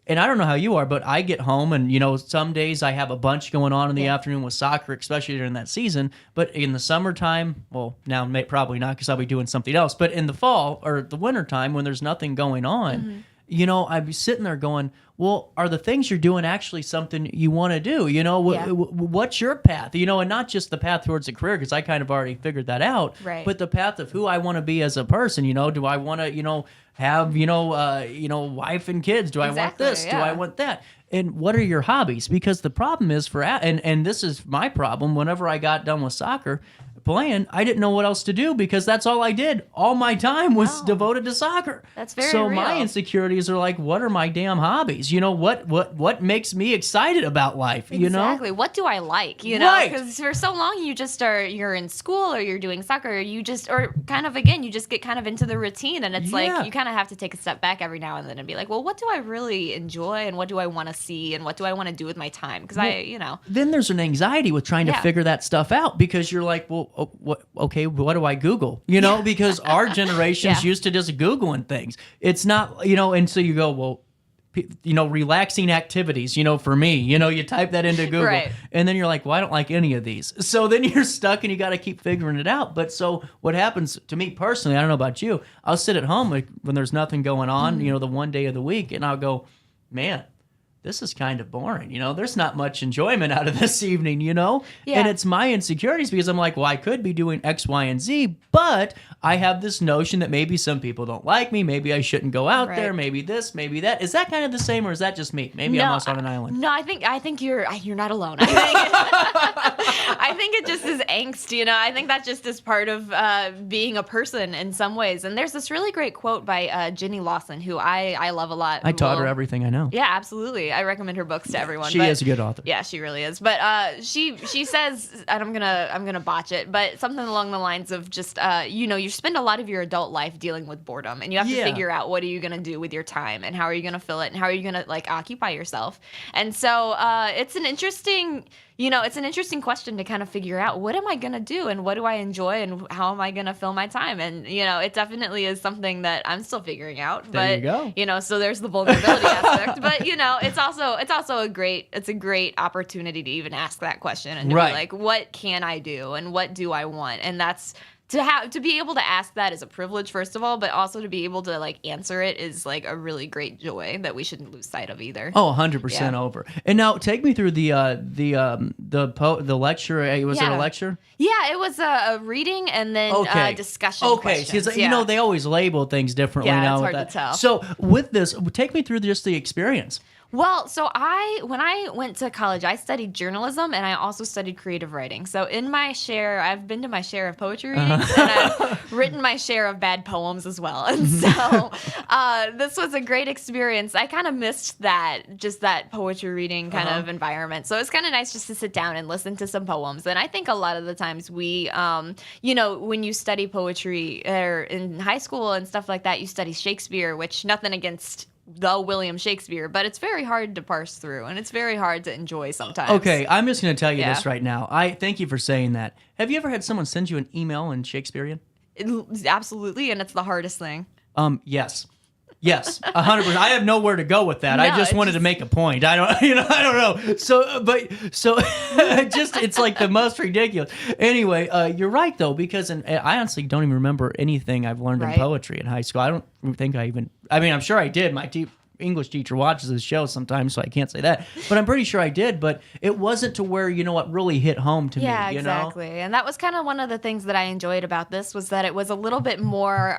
and I don't know how you are, but I get home and, some days I have a bunch going on in the afternoon with soccer, especially during that season. But in the summertime, well, now probably not, because I'll be doing something else. But in the fall or the wintertime, when there's nothing going on, I'd be sitting there going, well, are the things you're doing actually something you want to do? What's your path? And not just the path towards a career, because I kind of already figured that out. Right. But the path of who I want to be as a person. Do I want to, have, wife and kids? Do I want this? Do I want that? And what are your hobbies? Because the problem is and this is my problem, whenever I got done with soccer playing, I didn't know what else to do, because that's all I did. All my time was devoted to soccer. That's very so real. my insecurities are like, what are my damn hobbies? What makes me excited about life? Exactly. What do I like? Right. Because for so long you're in school or you're doing soccer, or you just get kind of into the routine, and it's like you kind of have to take a step back every now and then and be like, well, what do I really enjoy, and what do I want to see, and what do I want to do with my time? Because Then there's an anxiety with trying to figure that stuff out, because you're like, well, what do I Google? Because our generation's used to just Googling things. It's not, and so you go, well, relaxing activities, for me, you type that into Google, right. And then you're like, well, I don't like any of these. So then you're stuck and you got to keep figuring it out. But so what happens to me personally, I don't know about you, I'll sit at home when there's nothing going on, the one day of the week, and I'll go, man, this is kind of boring. There's not much enjoyment out of this evening, And it's my insecurities, because I'm like, well, I could be doing X, Y, and Z, but I have this notion that maybe some people don't like me. Maybe I shouldn't go out there. Maybe this, maybe that. Is that kind of the same, or is that just me? Maybe I'm also on an island. No, I think you're not alone. I think it just is angst, I think that just is part of being a person in some ways. And there's this really great quote by Jenny Lawson, who I love a lot. I taught her everything I know. Yeah, absolutely. I recommend her books to everyone. She is a good author. Yeah, she really is. But she says, and I'm gonna botch it, but something along the lines of just you spend a lot of your adult life dealing with boredom, and you have to figure out what are you gonna do with your time, and how are you gonna fill it, and how are you gonna like occupy yourself. And so it's an interesting question to kind of figure out, what am I going to do and what do I enjoy and how am I going to fill my time? And, it definitely is something that I'm still figuring out. There you go. So there's the vulnerability aspect. But, it's also a great opportunity to even ask that question and to be like, what can I do and what do I want? And that's to be able to ask that is a privilege, first of all, but also to be able to like answer it is like a really great joy that we shouldn't lose sight of either. Oh, 100% over. And now take me through the lecture. Was it a lecture? Yeah, it was a reading and then discussion questions. Because they always label things differently now. It's hard to tell. So with this, take me through just the experience. Well, so when I went to college, I studied journalism and I also studied creative writing. So in my share, I've been to my share of poetry readings and I've written my share of bad poems as well. And so this was a great experience. I kind of missed that poetry reading kind of environment. So it's kind of nice just to sit down and listen to some poems. And I think a lot of the times we, when you study poetry or in high school and stuff like that, you study Shakespeare, which nothing against the William Shakespeare, but it's very hard to parse through and it's very hard to enjoy sometimes. Okay, I'm just going to tell you this right now. I thank you for saying that. Have you ever had someone send you an email in Shakespearean? Absolutely, and it's the hardest thing. Yes. Yes, 100%. I have nowhere to go with that. I just wanted to make a point. I don't know. So it's like the most ridiculous. Anyway, you're right though, because I honestly don't even remember anything I've learned in poetry in high school. I don't think I'm sure I did. My English teacher watches this show sometimes, so I can't say that. But I'm pretty sure I did, but it wasn't to where, what really hit home to me. Yeah, exactly. And that was kind of one of the things that I enjoyed about this was that it was a little bit more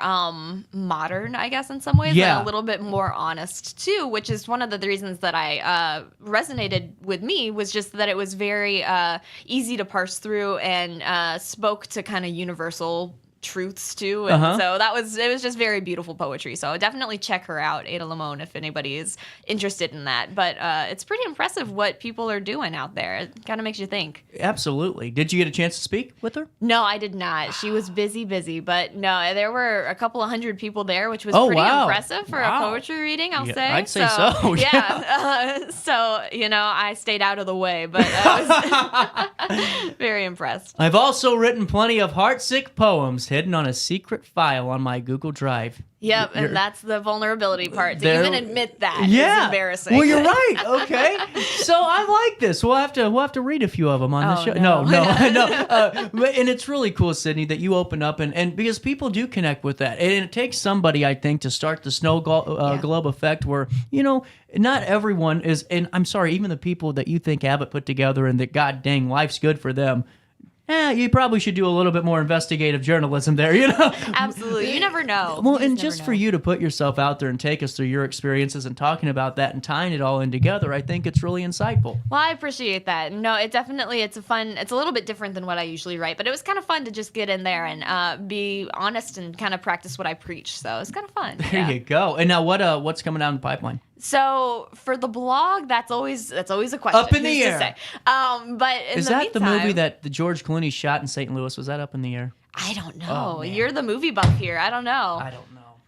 modern, I guess, in some ways. Yeah. And a little bit more honest, too, which is one of the reasons that I resonated with me was just that it was very easy to parse through and spoke to kind of universal truths too, and so it was just very beautiful poetry. So definitely check her out, Ada Limon, if anybody is interested in that. But it's pretty impressive what people are doing out there. It kind of makes you think. Absolutely. Did you get a chance to speak with her? No, I did not. She was busy, but no, there were a couple of hundred people there, which was pretty impressive for a poetry reading, I'll say. I'd say so. Yeah. So I stayed out of the way, but I was very impressed. I've also written plenty of heartsick poems hidden on a secret file on my Google Drive. Yep, and that's the vulnerability part. To even admit that is embarrassing. Well, you're right. Okay, so I like this. We'll have to read a few of them on the show. No. And it's really cool, Syndey, that you open up and because people do connect with that, and it takes somebody, I think, to start the snow globe effect, where not everyone is. And I'm sorry, even the people that you think Abbott put together and that God dang life's good for them. You probably should do a little bit more investigative journalism there, Absolutely. You never know. Well, and just for you to put yourself out there and take us through your experiences and talking about that and tying it all in together, I think it's really insightful. Well, I appreciate that. No, it's a little bit different than what I usually write, but it was kind of fun to just get in there and be honest and kind of practice what I preach. So it's kind of fun. There you go. And now what's coming down the pipeline? So for the blog, that's always a question. Up in the air. But is that the movie that the George Clooney shot in St. Louis? Was that up in the air? I don't know. You're the movie buff here. I don't know.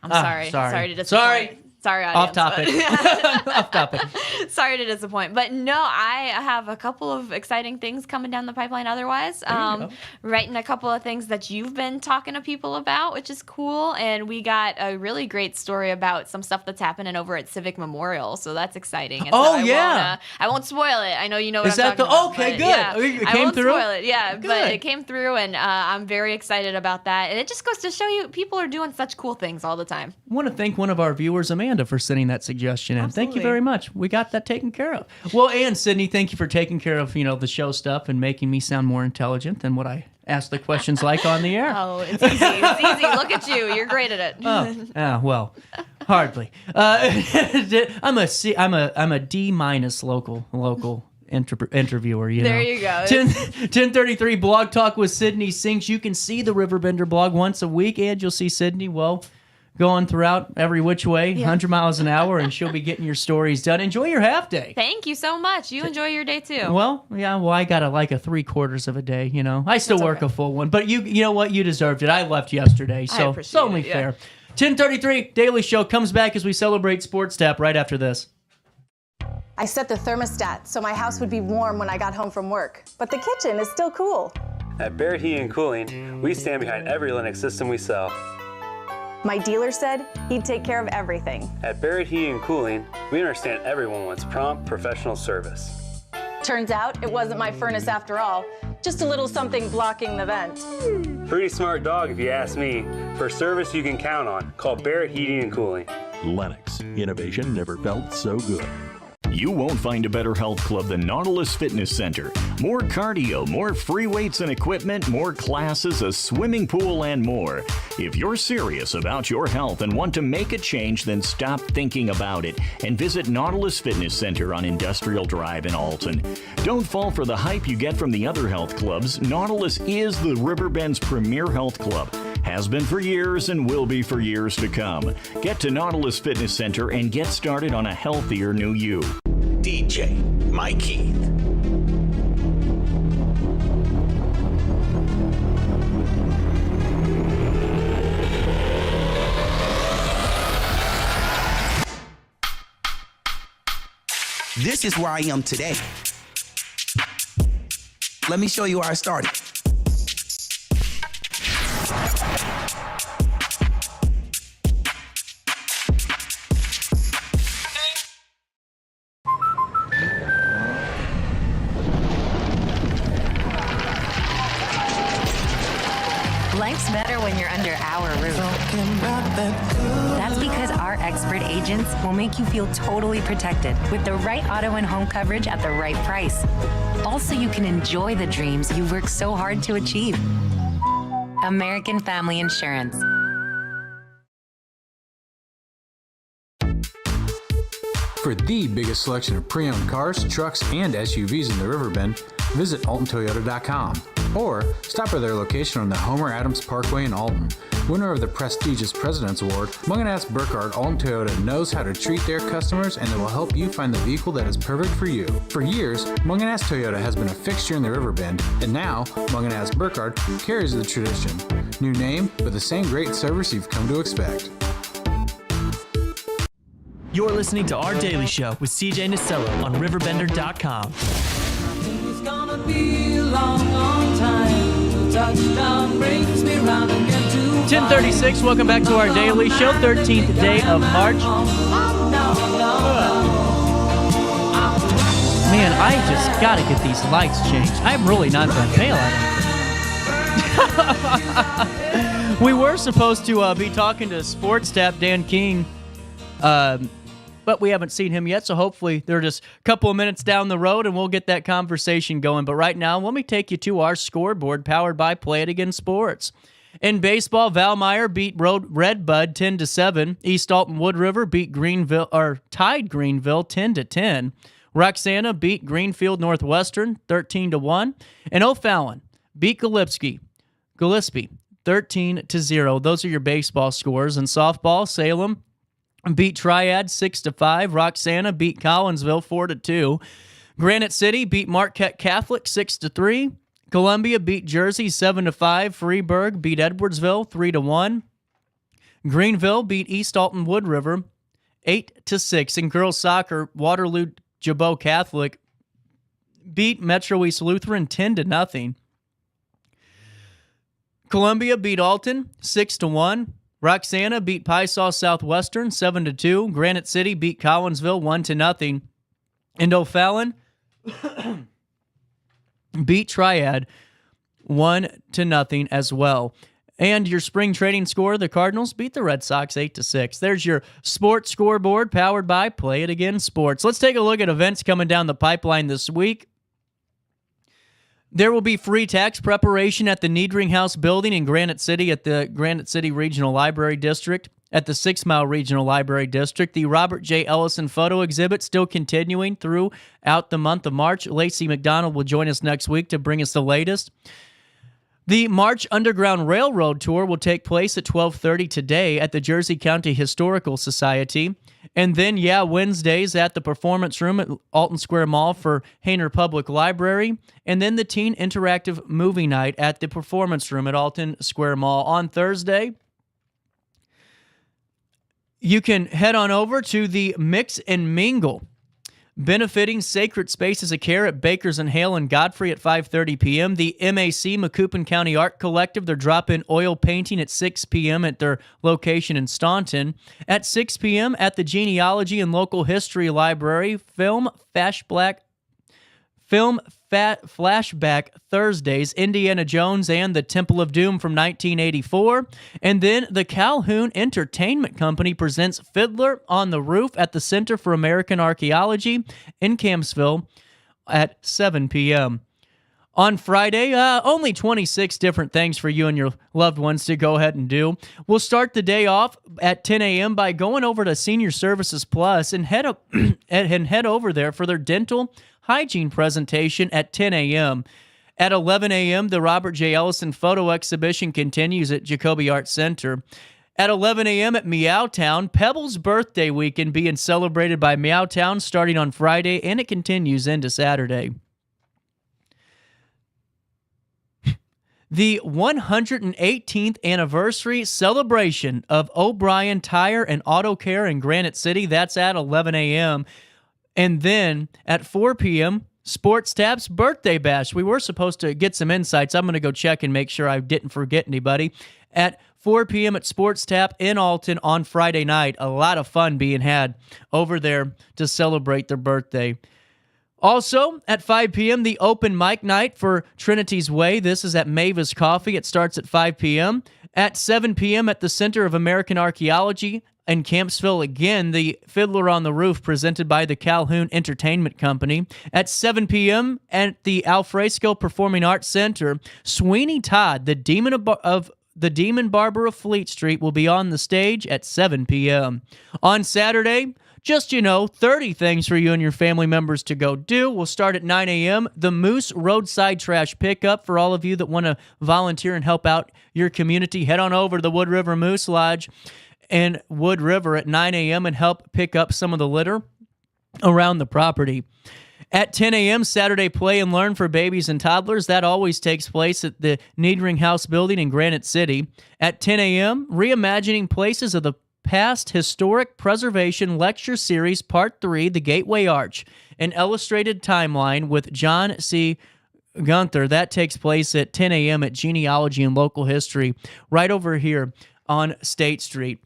I'm sorry. Sorry to disappoint. Sorry, audience. Off topic. Sorry to disappoint. But no, I have a couple of exciting things coming down the pipeline otherwise. Writing a couple of things that you've been talking to people about, which is cool. And we got a really great story about some stuff that's happening over at Civic Memorial. So that's exciting. And I won't spoil it. I know you know what I'm talking about. Okay, good. Yeah, It came through? I won't spoil it. Yeah, good. But it came through, and I'm very excited about that. And it just goes to show you people are doing such cool things all the time. I want to thank one of our viewers, Amanda, for sending that suggestion in. Thank you very much. We got that taken care of. Well, and Syndey, thank you for taking care of the show stuff and making me sound more intelligent than what I ask the questions like on the air. Oh, it's easy. It's easy. Look at you. You're great at it. Well, hardly. I'm a D- local interviewer. There you go. 1033 Blog Talk with Syndey Sinks. You can see the Riverbender blog once a week, and you'll see Syndey, going throughout every which way, 100 miles an hour, and she'll be getting your stories done. Enjoy your half day. Thank you so much. You enjoy your day too. Well, I got a 3/4 of a day, I still work a full one, but you know what? You deserved it. I left yesterday, so it's only fair. 10:33, Daily Show comes back as we celebrate Sports Tap right after this. I set the thermostat so my house would be warm when I got home from work, but the kitchen is still cool. At Barrett Heating and Cooling, we stand behind every Lennox system we sell. My dealer said he'd take care of everything. At Barrett Heating and Cooling, we understand everyone wants prompt, professional service. Turns out it wasn't my furnace after all, just a little something blocking the vent. Pretty smart dog if you ask me. For service you can count on, call Barrett Heating and Cooling. Lennox, innovation never felt so good. You won't find a better health club than Nautilus Fitness Center. More cardio, more free weights and equipment, more classes, a swimming pool, and more. If you're serious about your health and want to make a change, then stop thinking about it and visit Nautilus Fitness Center on Industrial Drive in Alton. Don't fall for the hype you get from the other health clubs. Nautilus is the Riverbend's premier health club. Has been for years and will be for years to come. Get to Nautilus Fitness Center and get started on a healthier new you. DJ Mike Keith. This is where I am today. Let me show you how I started. Life's better when you're under our roof. That's because our expert agents will make you feel totally protected with the right auto and home coverage at the right price. Also, you can enjoy the dreams you've worked so hard to achieve. American Family Insurance. For the biggest selection of pre-owned cars, trucks, and SUVs in the Riverbend, visit AltonToyota.com or stop by their location on the Homer Adams Parkway in Alton. Winner of the prestigious President's Award, Munganast Burkhardt Alton Toyota knows how to treat their customers, and they will help you find the vehicle that is perfect for you. For years, Munganast Toyota has been a fixture in the Riverbend, and now Munganast Burkhardt carries the tradition. New name, but the same great service you've come to expect. You're listening to Our Daily Show with CJ Nasello on RiverBender.com. It's gonna be a long, long time. The touchdown brings me round again to 10:36. Welcome back to our Daily Show, 13th day of March. Man, I just gotta get these lights changed. I'm really not that pale, I don't think. We were supposed to be talking to Sports Tap Dan King, but we haven't seen him yet, so hopefully they're just a couple of minutes down the road and we'll get that conversation going. But right now, let me take you to our scoreboard powered by Play It Again Sports. In baseball, Valmeyer beat Redbud 10-7. East Alton Wood River beat tied Greenville 10-10. Roxana beat Greenfield Northwestern 13-1. And O'Fallon beat Gillespie 13-0. Those are your baseball scores. In softball, Salem beat Triad 6-5. Roxana beat Collinsville 4-2. Granite City beat Marquette Catholic 6-3. Columbia beat Jersey 7-5. Freeburg beat Edwardsville 3-1. Greenville beat East Alton Wood River 8-6. In girls soccer, Waterloo Jabot Catholic beat Metro East Lutheran 10-0. Columbia beat Alton 6-1. Roxana beat Piesaw Southwestern 7-2. Granite City beat Collinsville 1-0. And O'Fallon beat Triad 1-0 as well. And your spring training score, the Cardinals beat the Red Sox 8-6. There's your sports scoreboard powered by Play It Again Sports. Let's take a look at events coming down the pipeline this week. There will be free tax preparation at the Niedring House building in Granite City at the Granite City Regional Library District. At the 6 Mile Regional Library District, the Robert J. Ellison photo exhibit still continuing throughout the month of March. Lacey McDonald will join us next week to bring us the latest. The March Underground Railroad Tour will take place at 12:30 today at the Jersey County Historical Society. And then, Wednesdays at the Performance Room at Alton Square Mall for Hainer Public Library. And then the Teen Interactive Movie Night at the Performance Room at Alton Square Mall. On Thursday, you can head on over to the Mix and Mingle, benefiting Sacred Spaces of Care at Bakers and Hale and Godfrey at 5:30 p.m. The MAC, Macoupin County Art Collective, they're dropping oil painting at 6 p.m. at their location in Staunton. At 6 p.m. at the Genealogy and Local History Library, Flashback Thursdays, Indiana Jones and the Temple of Doom from 1984. And then the Calhoun Entertainment Company presents Fiddler on the Roof at the Center for American Archaeology in Campsville at 7 p.m. On Friday, only 26 different things for you and your loved ones to go ahead and do. We'll start the day off at 10 a.m. by going over to Senior Services Plus and head over there for their dental hygiene presentation at 10 a.m. At 11 a.m., the Robert J. Ellison photo exhibition continues at Jacoby Art Center. At 11 a.m. at Meowtown, Pebble's birthday weekend being celebrated by Meowtown starting on Friday, and it continues into Saturday. The 118th anniversary celebration of O'Brien Tire and Auto Care in Granite City, that's at 11 a.m., and then at 4 p.m., Sports Tab's Birthday Bash. We were supposed to get some insights. I'm going to go check and make sure I didn't forget anybody. At 4 p.m. at Sports Tap in Alton on Friday night. A lot of fun being had over there to celebrate their birthday. Also, at 5 p.m., the open mic night for Trinity's Way. This is at Mavis Coffee. It starts at 5 p.m. At 7 p.m. at the Center of American Archaeology in Campsville, again, the Fiddler on the Roof presented by the Calhoun Entertainment Company. At 7 p.m. at the Alfresco Performing Arts Center, Sweeney Todd, the Demon Barber of Fleet Street, will be on the stage at 7 p.m. On Saturday, just, 30 things for you and your family members to go do. We'll start at 9 a.m. The Moose Roadside Trash Pickup for all of you that want to volunteer and help out your community. Head on over to the Wood River Moose Lodge in Wood River at 9 a.m. and help pick up some of the litter around the property. At 10 a.m., Saturday Play and Learn for babies and toddlers. That always takes place at the Niedering House building in Granite City. At 10 a.m., Reimagining Places of the Past Historic Preservation Lecture Series Part 3, The Gateway Arch, an illustrated timeline with John C. Gunther. That takes place at 10 a.m. at Genealogy and Local History right over here on State Street.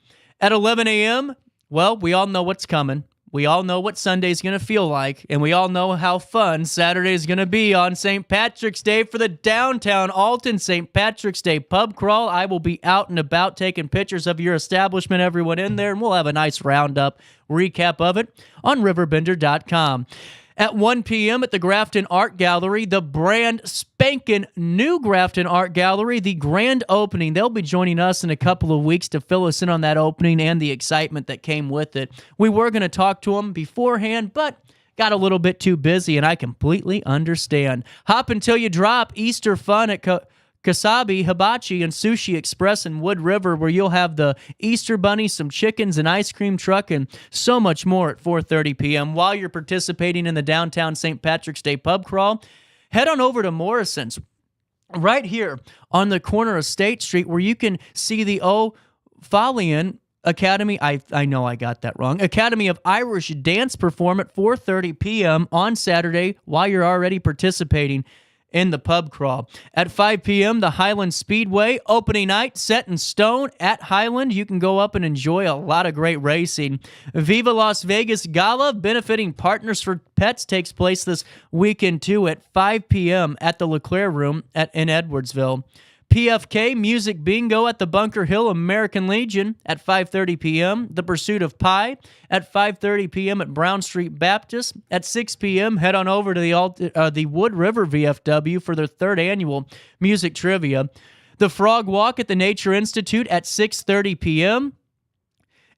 At 11 a.m., well, we all know what's coming. We all know what Sunday's going to feel like, and we all know how fun Saturday's going to be on St. Patrick's Day for the downtown Alton St. Patrick's Day pub crawl. I will be out and about taking pictures of your establishment, everyone in there, and we'll have a nice roundup recap of it on RiverBender.com. At 1 p.m. at the Grafton Art Gallery, the brand spanking new Grafton Art Gallery, the grand opening. They'll be joining us in a couple of weeks to fill us in on that opening and the excitement that came with it. We were going to talk to them beforehand, but got a little bit too busy, and I completely understand. Hop until you drop. Easter fun at Kasabi, Hibachi, and Sushi Express in Wood River, where you'll have the Easter Bunny, some chickens, an ice cream truck, and so much more at 4:30 p.m. While you're participating in the downtown St. Patrick's Day pub crawl, head on over to Morrison's right here on the corner of State Street, where you can see the O'Fallon Academy, I know I got that wrong, Academy of Irish Dance perform at 4:30 p.m. on Saturday while you're already participating in the pub crawl. At 5 p.m., the Highland Speedway opening night set in stone at Highland. You can go up and enjoy a lot of great racing. Viva Las Vegas Gala, benefiting Partners for Pets, takes place this weekend too at 5 p.m. at the LeClaire Room in Edwardsville. PFK Music Bingo at the Bunker Hill American Legion at 5:30 p.m. The Pursuit of Pie at 5:30 p.m. at Brown Street Baptist. At 6 p.m., head on over to the Wood River VFW for their third annual music trivia. The Frog Walk at the Nature Institute at 6:30 p.m.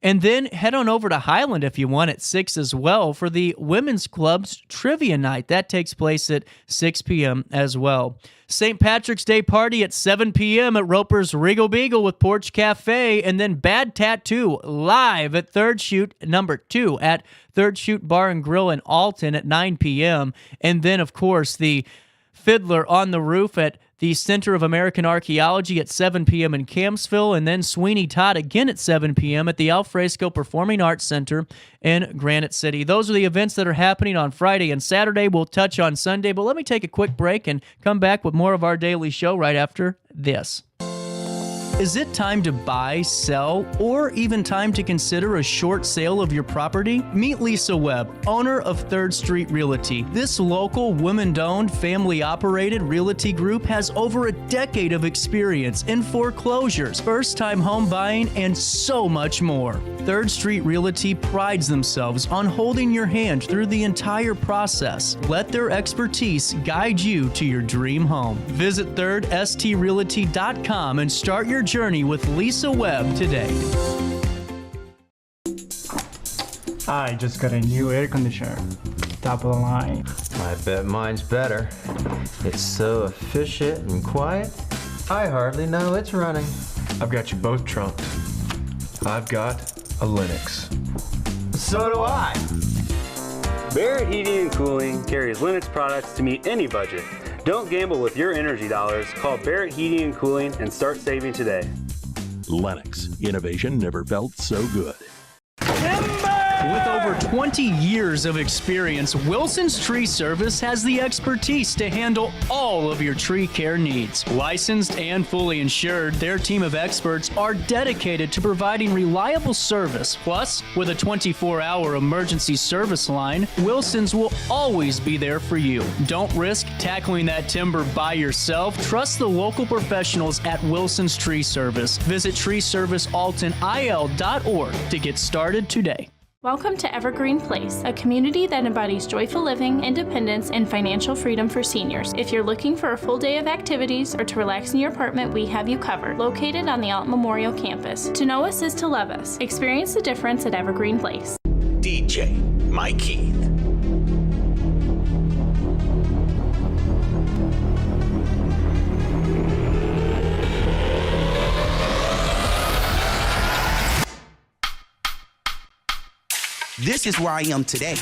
And then head on over to Highland if you want at 6 as well for the Women's Club's Trivia Night. That takes place at 6 p.m. as well. St. Patrick's Day party at 7 p.m. at Roper's Regal Beagle with Porch Cafe, and then Bad Tattoo live at Third Shoot number 2 at Third Shoot Bar and Grill in Alton at 9 p.m. And then, of course, the Fiddler on the Roof at the Center of American Archaeology at 7 p.m. in Campsville, and then Sweeney Todd again at 7 p.m. at the Alfresco Performing Arts Center in Granite City. Those are the events that are happening on Friday and Saturday. We'll touch on Sunday, but let me take a quick break and come back with more of our daily show right after this. Is it time to buy, sell, or even time to consider a short sale of your property? Meet Lisa Webb, owner of 3rd Street Realty. This local, women-owned, family-operated realty group has over a decade of experience in foreclosures, first-time home buying, and so much more. 3rd Street Realty prides themselves on holding your hand through the entire process. Let their expertise guide you to your dream home. Visit 3rdstrealty.com and start your journey with Lisa Webb today. I just got a new air conditioner. Top of the line. I bet mine's better. It's so efficient and quiet, I hardly know it's running. I've got you both trumped. I've got a Linux. So do I. Barrett Heating and Cooling carries Linux products to meet any budget. Don't gamble with your energy dollars. Call Barrett Heating and Cooling and start saving today. Lennox. Innovation never felt so good. With over 20 years of experience, Wilson's Tree Service has the expertise to handle all of your tree care needs. Licensed and fully insured, their team of experts are dedicated to providing reliable service. Plus, with a 24-hour emergency service line, Wilson's will always be there for you. Don't risk tackling that timber by yourself. Trust the local professionals at Wilson's Tree Service. Visit treeservicealtonil.org to get started today. Welcome to Evergreen Place, a community that embodies joyful living, independence, and financial freedom for seniors. If you're looking for a full day of activities or to relax in your apartment, we have you covered. Located on the Alton Memorial Campus. To know us is to love us. Experience the difference at Evergreen Place. DJ Mike Keith. This is where I am today.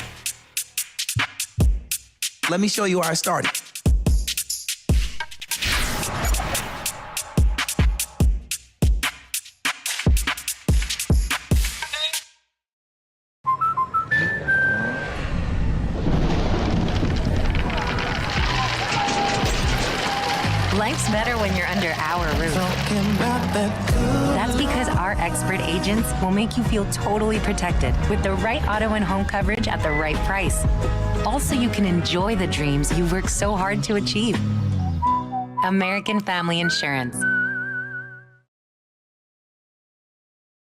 Let me show you where I started. Life's better when you're under our roof. That's because our expert agents will make you feel totally protected with the right auto and home coverage at the right price. Also, you can enjoy the dreams you've worked so hard to achieve. American Family Insurance.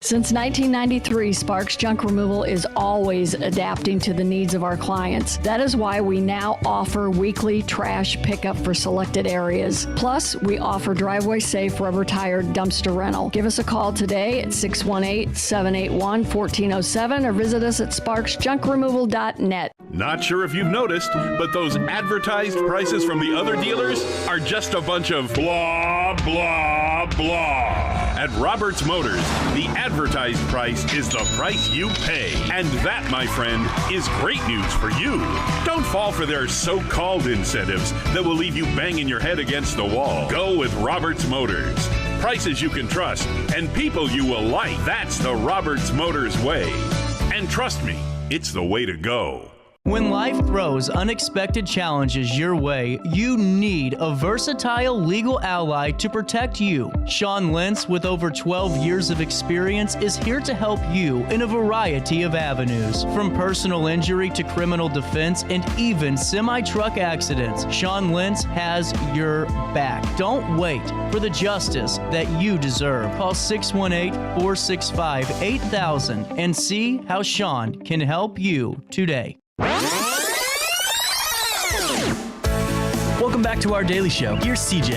Since 1993, Sparks Junk Removal is always adapting to the needs of our clients. That is why we now offer weekly trash pickup for selected areas. Plus, we offer driveway-safe rubber-tired dumpster rental. Give us a call today at 618-781-1407 or visit us at sparksjunkremoval.net. Not sure if you've noticed, but those advertised prices from the other dealers are just a bunch of blah, blah, blah. At Roberts Motors, the advertised price is the price you pay. And that, my friend, is great news for you. Don't fall for their so-called incentives that will leave you banging your head against the wall. Go with Roberts Motors. Prices you can trust and people you will like. That's the Roberts Motors way. And trust me, it's the way to go. When life throws unexpected challenges your way, you need a versatile legal ally to protect you. Sean Lentz, with over 12 years of experience, is here to help you in a variety of avenues. From personal injury to criminal defense and even semi-truck accidents, Sean Lentz has your back. Don't wait for the justice that you deserve. Call 618-465-8000 and see how Sean can help you today. Welcome back to our daily show. Here's CJ.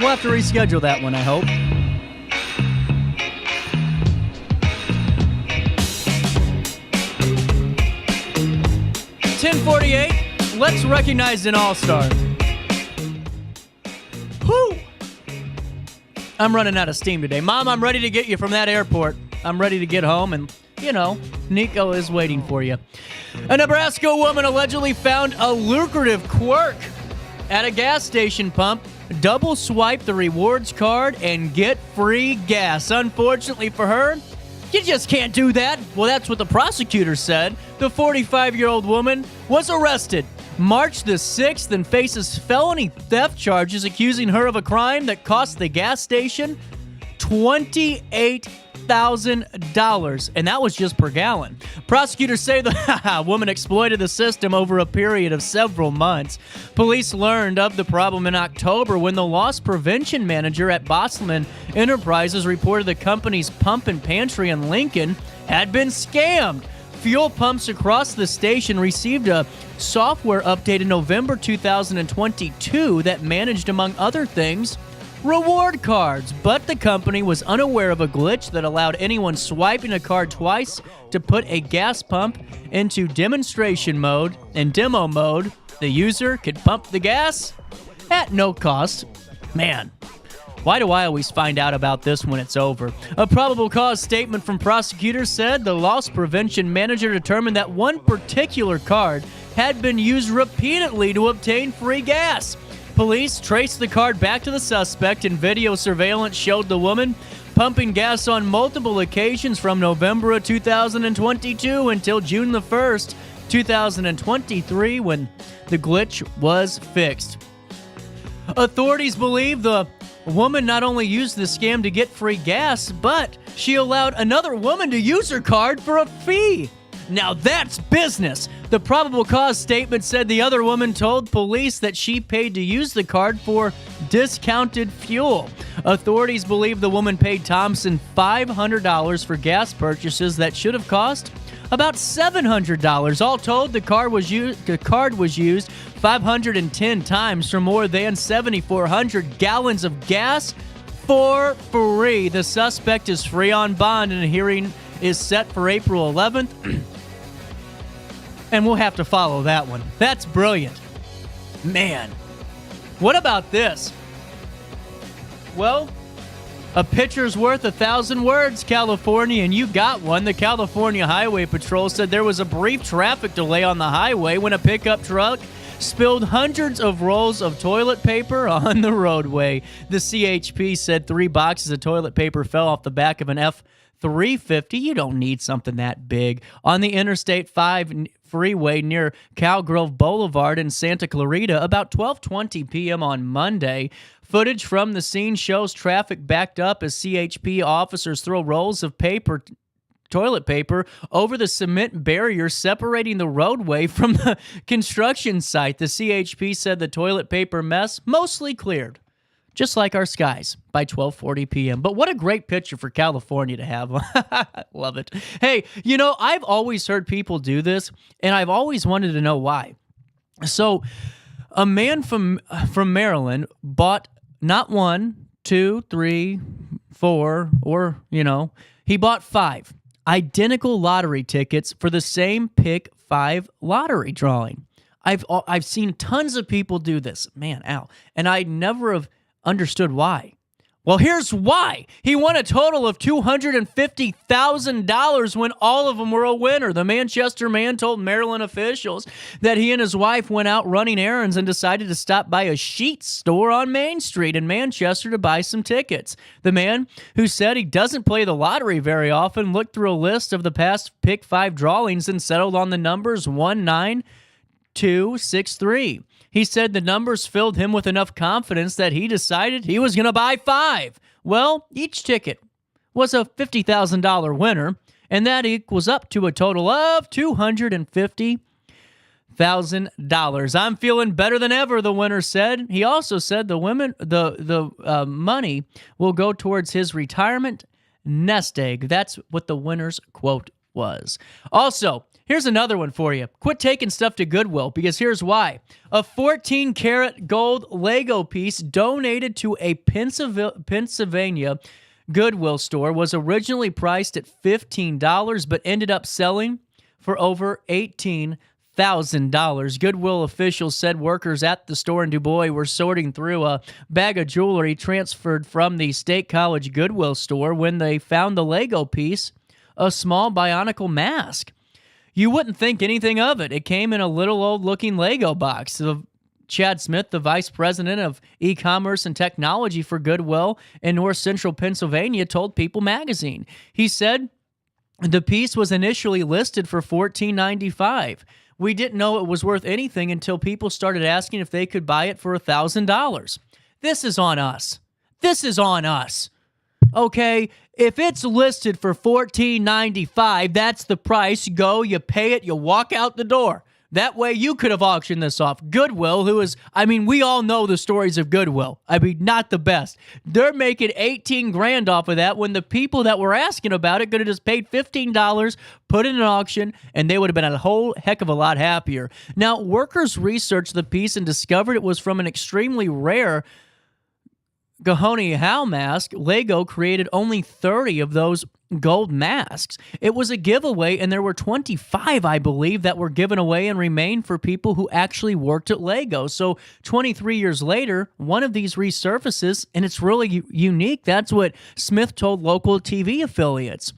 We'll have to reschedule that one, I hope. .10:48. Let's recognize an all-star. Whew! I'm running out of steam today. Mom, I'm ready to get you from that airport. I'm ready to get home, and, you know, Nico is waiting for you. A Nebraska woman allegedly found a lucrative quirk at a gas station pump. Double swipe the rewards card and get free gas. Unfortunately for her, you just can't do that. Well, that's what the prosecutor said. The 45-year-old woman was arrested March the 6th and faces felony theft charges accusing her of a crime that cost the gas station $28,000, and that was just per gallon. Prosecutors say the woman exploited the system over a period of several months. Police learned of the problem in October when the loss prevention manager at Bosselman Enterprises reported the company's pump and pantry in Lincoln had been scammed. Fuel pumps across the station received a software update in November 2022 that managed, among other things, reward cards, but the company was unaware of a glitch that allowed anyone swiping a card twice to put a gas pump into demonstration mode. In demo mode, the user could pump the gas at no cost. Man, why do I always find out about this when it's over? A probable cause statement from prosecutors said the loss prevention manager determined that one particular card had been used repeatedly to obtain free gas. Police traced the card back to the suspect, and video surveillance showed the woman pumping gas on multiple occasions from November of 2022 until June the 1st, 2023, when the glitch was fixed. Authorities believe the woman not only used the scam to get free gas, but she allowed another woman to use her card for a fee. Now that's business. The probable cause statement said the other woman told police that she paid to use the card for discounted fuel. Authorities believe the woman paid Thompson $500 for gas purchases that should have cost about $700. All told, the card was used 510 times for more than 7,400 gallons of gas for free. The suspect is free on bond, and a hearing is set for April 11th. And we'll have to follow that one. That's brilliant. Man, what about this? Well, a picture's worth 1,000 words, California, and you got one. The California Highway Patrol said there was a brief traffic delay on the highway when a pickup truck spilled hundreds of rolls of toilet paper on the roadway. The CHP said 3 boxes of toilet paper fell off the back of an F-350. You don't need something that big. On the Interstate 5 freeway near Cowgrove Boulevard in Santa Clarita, about 12:20 p.m. on Monday. Footage from the scene shows traffic backed up as CHP officers throw rolls of toilet paper over the cement barrier separating the roadway from the construction site. The CHP said the toilet paper mess mostly cleared, just like our skies, by 12:40 p.m. But what a great picture for California to have. Love it. Hey, you know, I've always heard people do this, and I've always wanted to know why. So, a man from Maryland bought not 1, 2, 3, 4, or, he bought 5 identical lottery tickets for the same Pick 5 lottery drawing. I've seen tons of people do this. Man, ow. And I never have understood why. Well, here's why. He won a total of $250,000 when all of them were a winner. The Manchester man told Maryland officials that he and his wife went out running errands and decided to stop by a sheet store on Main Street in Manchester to buy some tickets. The man, who said he doesn't play the lottery very often, looked through a list of the past Pick 5 drawings and settled on the numbers 1, 9, 2, 6, 3. He said the numbers filled him with enough confidence that he decided he was going to buy 5. Well, each ticket was a $50,000 winner, and that equals up to a total of $250,000. I'm feeling better than ever, the winner said. He also said the money will go towards his retirement nest egg. That's what the winner's quote was. Also, Here's another one for you. Quit taking stuff to Goodwill, because here's why. A 14-karat gold Lego piece donated to a Pennsylvania Goodwill store was originally priced at $15, but ended up selling for over $18,000. Goodwill officials said workers at the store in Du Bois were sorting through a bag of jewelry transferred from the State College Goodwill store when they found the Lego piece, a small bionicle mask. You wouldn't think anything of it. It came in a little old-looking Lego box. Chad Smith, the vice president of e-commerce and technology for Goodwill in North Central Pennsylvania, told People magazine. He said the piece was initially listed for $14.95. We didn't know it was worth anything until people started asking if they could buy it for $1,000. This is on us. This is on us. Okay, if it's listed for $14.95, that's the price. You go, you pay it, you walk out the door. That way you could have auctioned this off. Goodwill, we all know the stories of Goodwill. Not the best. They're making $18,000 off of that when the people that were asking about it could have just paid $15, put it in an auction, and they would have been a whole heck of a lot happier. Now, workers researched the piece and discovered it was from an extremely rare Gahoni Howe mask. Lego created only 30 of those gold masks. It was a giveaway, and there were 25, I believe, that were given away and remained for people who actually worked at Lego. So 23 years later, one of these resurfaces, and it's really unique. That's what Smith told local TV affiliates.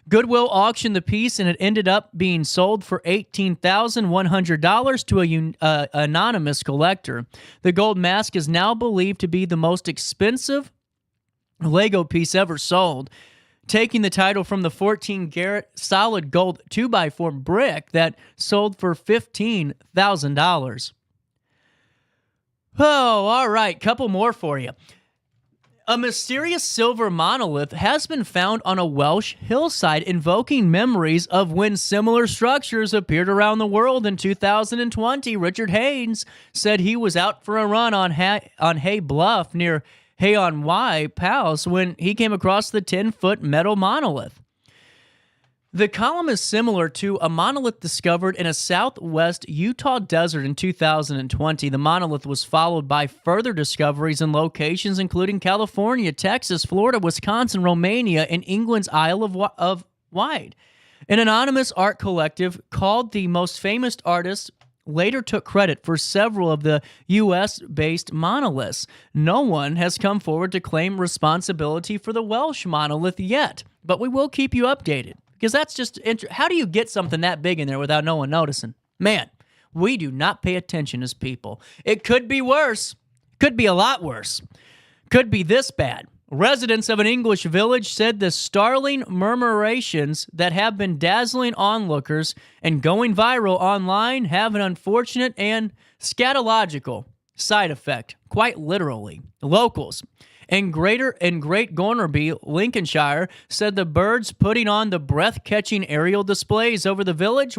Goodwill auctioned the piece, and it ended up being sold for $18,100 to an anonymous collector. The gold mask is now believed to be the most expensive Lego piece ever sold, taking the title from the 14-karat solid gold 2x4 brick that sold for $15,000. Oh, all right, couple more for you. A mysterious silver monolith has been found on a Welsh hillside, invoking memories of when similar structures appeared around the world. In 2020, Richard Haynes said he was out for a run on Hay Bluff near Hay-on-Wye, Pals, when he came across the 10-foot metal monolith. The column is similar to a monolith discovered in a southwest Utah desert in 2020. The monolith was followed by further discoveries in locations including California, Texas, Florida, Wisconsin, Romania, and England's Isle of Wight. An anonymous art collective called the Most Famous Artists later took credit for several of the U.S.-based monoliths. No one has come forward to claim responsibility for the Welsh monolith yet, but we will keep you updated. Because that's just how do you get something that big in there without no one noticing? Man, we do not pay attention as people. It could be worse. Could be a lot worse. Could be this bad. Residents of an English village said the startling murmurations that have been dazzling onlookers and going viral online have an unfortunate and scatological side effect, quite literally. Locals in Great Gornerby, Lincolnshire, said the birds putting on the breath-catching aerial displays over the village,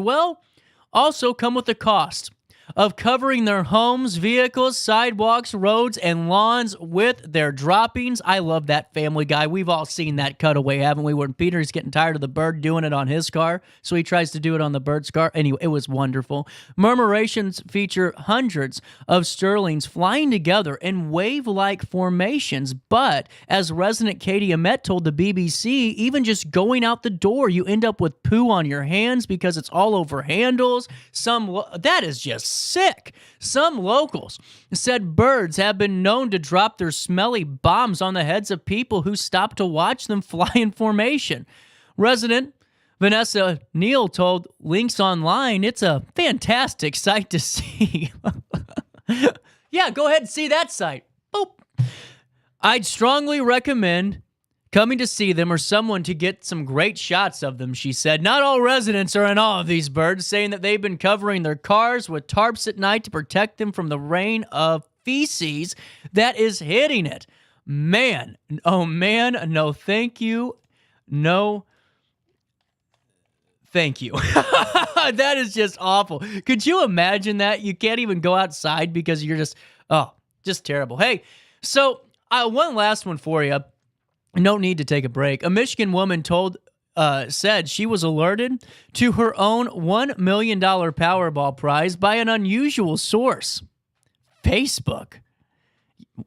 also come with the cost of covering their homes, vehicles, sidewalks, roads, and lawns with their droppings. I love that Family Guy. We've all seen that cutaway, haven't we, when Peter's getting tired of the bird doing it on his car, so he tries to do it on the bird's car. Anyway, it was wonderful. Murmurations feature hundreds of sterlings flying together in wave-like formations, but as resident Katie Amet told the BBC, even just going out the door, you end up with poo on your hands because it's all over handles. That is just sick. Some locals said birds have been known to drop their smelly bombs on the heads of people who stop to watch them fly in formation. Resident Vanessa Neal told Links Online, it's a fantastic sight to see. Yeah, go ahead and see that sight. Boop. I'd strongly recommend coming to see them or someone to get some great shots of them, she said. Not all residents are in awe of these birds, saying that they've been covering their cars with tarps at night to protect them from the rain of feces that is hitting it. Man, oh man, no thank you. No thank you. That is just awful. Could you imagine that? You can't even go outside because you're just terrible. Hey, so one last one for you. No need to take a break. A Michigan woman told said she was alerted to her own $1 million Powerball prize by an unusual source. Facebook.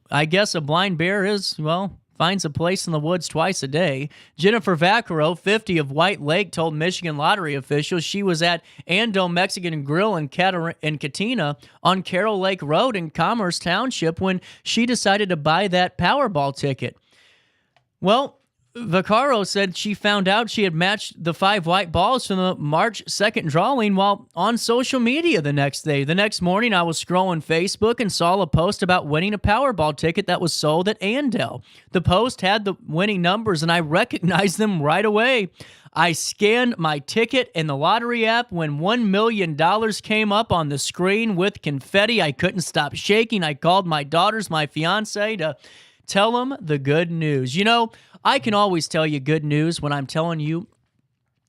I guess a blind bear finds a place in the woods twice a day. Jennifer Vaccaro, 50, of White Lake, told Michigan lottery officials she was at Ando Mexican Grill in Katina on Carroll Lake Road in Commerce Township when she decided to buy that Powerball ticket. Well, Vaccaro said she found out she had matched the 5 white balls from the March 2nd drawing while on social media the next day. The next morning, I was scrolling Facebook and saw a post about winning a Powerball ticket that was sold at Andel. The post had the winning numbers, and I recognized them right away. I scanned my ticket in the lottery app when $1 million came up on the screen with confetti. I couldn't stop shaking. I called my daughters, my fiance, to tell them the good news. You know, I can always tell you good news when I'm telling you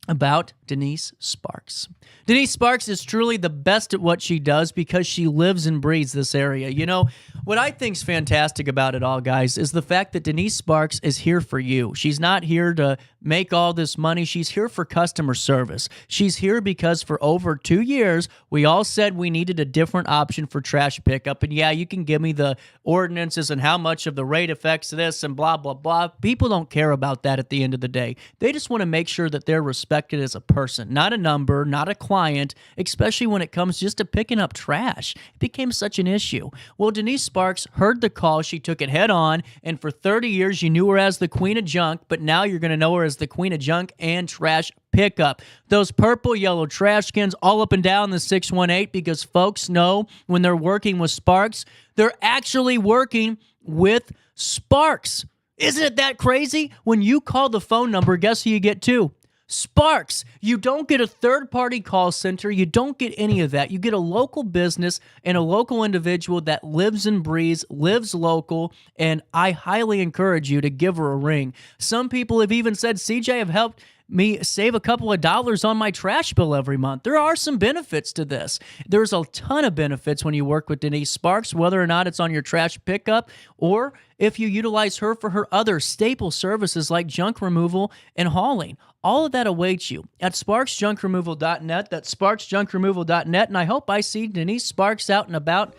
about Denise Sparks. Denise Sparks is truly the best at what she does because she lives and breathes this area. You know, what I think's fantastic about it all, guys, is the fact that Denise Sparks is here for you. She's not here to make all this money. She's here for customer service. She's here because for over 2 years, we all said we needed a different option for trash pickup. And yeah, you can give me the ordinances and how much of the rate affects this and blah, blah, blah. People don't care about that at the end of the day. They just want to make sure that they're respected as a person, not a number, not a client, especially when it comes just to picking up trash. It became such an issue. Well, Denise Sparks heard the call. She took it head on, and for 30 years, you knew her as the Queen of Junk, but now you're going to know her as the Queen of Junk and Trash Pickup. Those purple, yellow trash cans all up and down the 618, because folks know when they're working with Sparks, they're actually working with Sparks. Isn't it that crazy? When you call the phone number, guess who you get too? Sparks. You don't get a third-party call center. You don't get any of that. You get a local business and a local individual that lives and breathes, lives local, and I highly encourage you to give her a ring. Some people have even said, CJ, have helped me save a couple of dollars on my trash bill every month. There are some benefits to this. There's a ton of benefits when you work with Denise Sparks, whether or not it's on your trash pickup or if you utilize her for her other staple services like junk removal and hauling. All of that awaits you at sparksjunkremoval.net. That's sparksjunkremoval.net. And I hope I see Denise Sparks out and about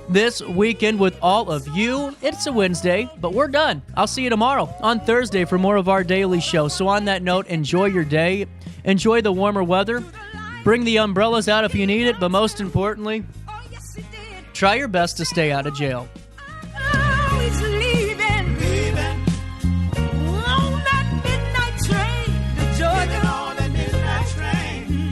this weekend with all of you. It's a Wednesday, but we're done. I'll see you tomorrow on Thursday for more of our daily show. So on that note, enjoy your day. Enjoy the warmer weather. Bring the umbrellas out if you need it, but most importantly, try your best to stay out of jail.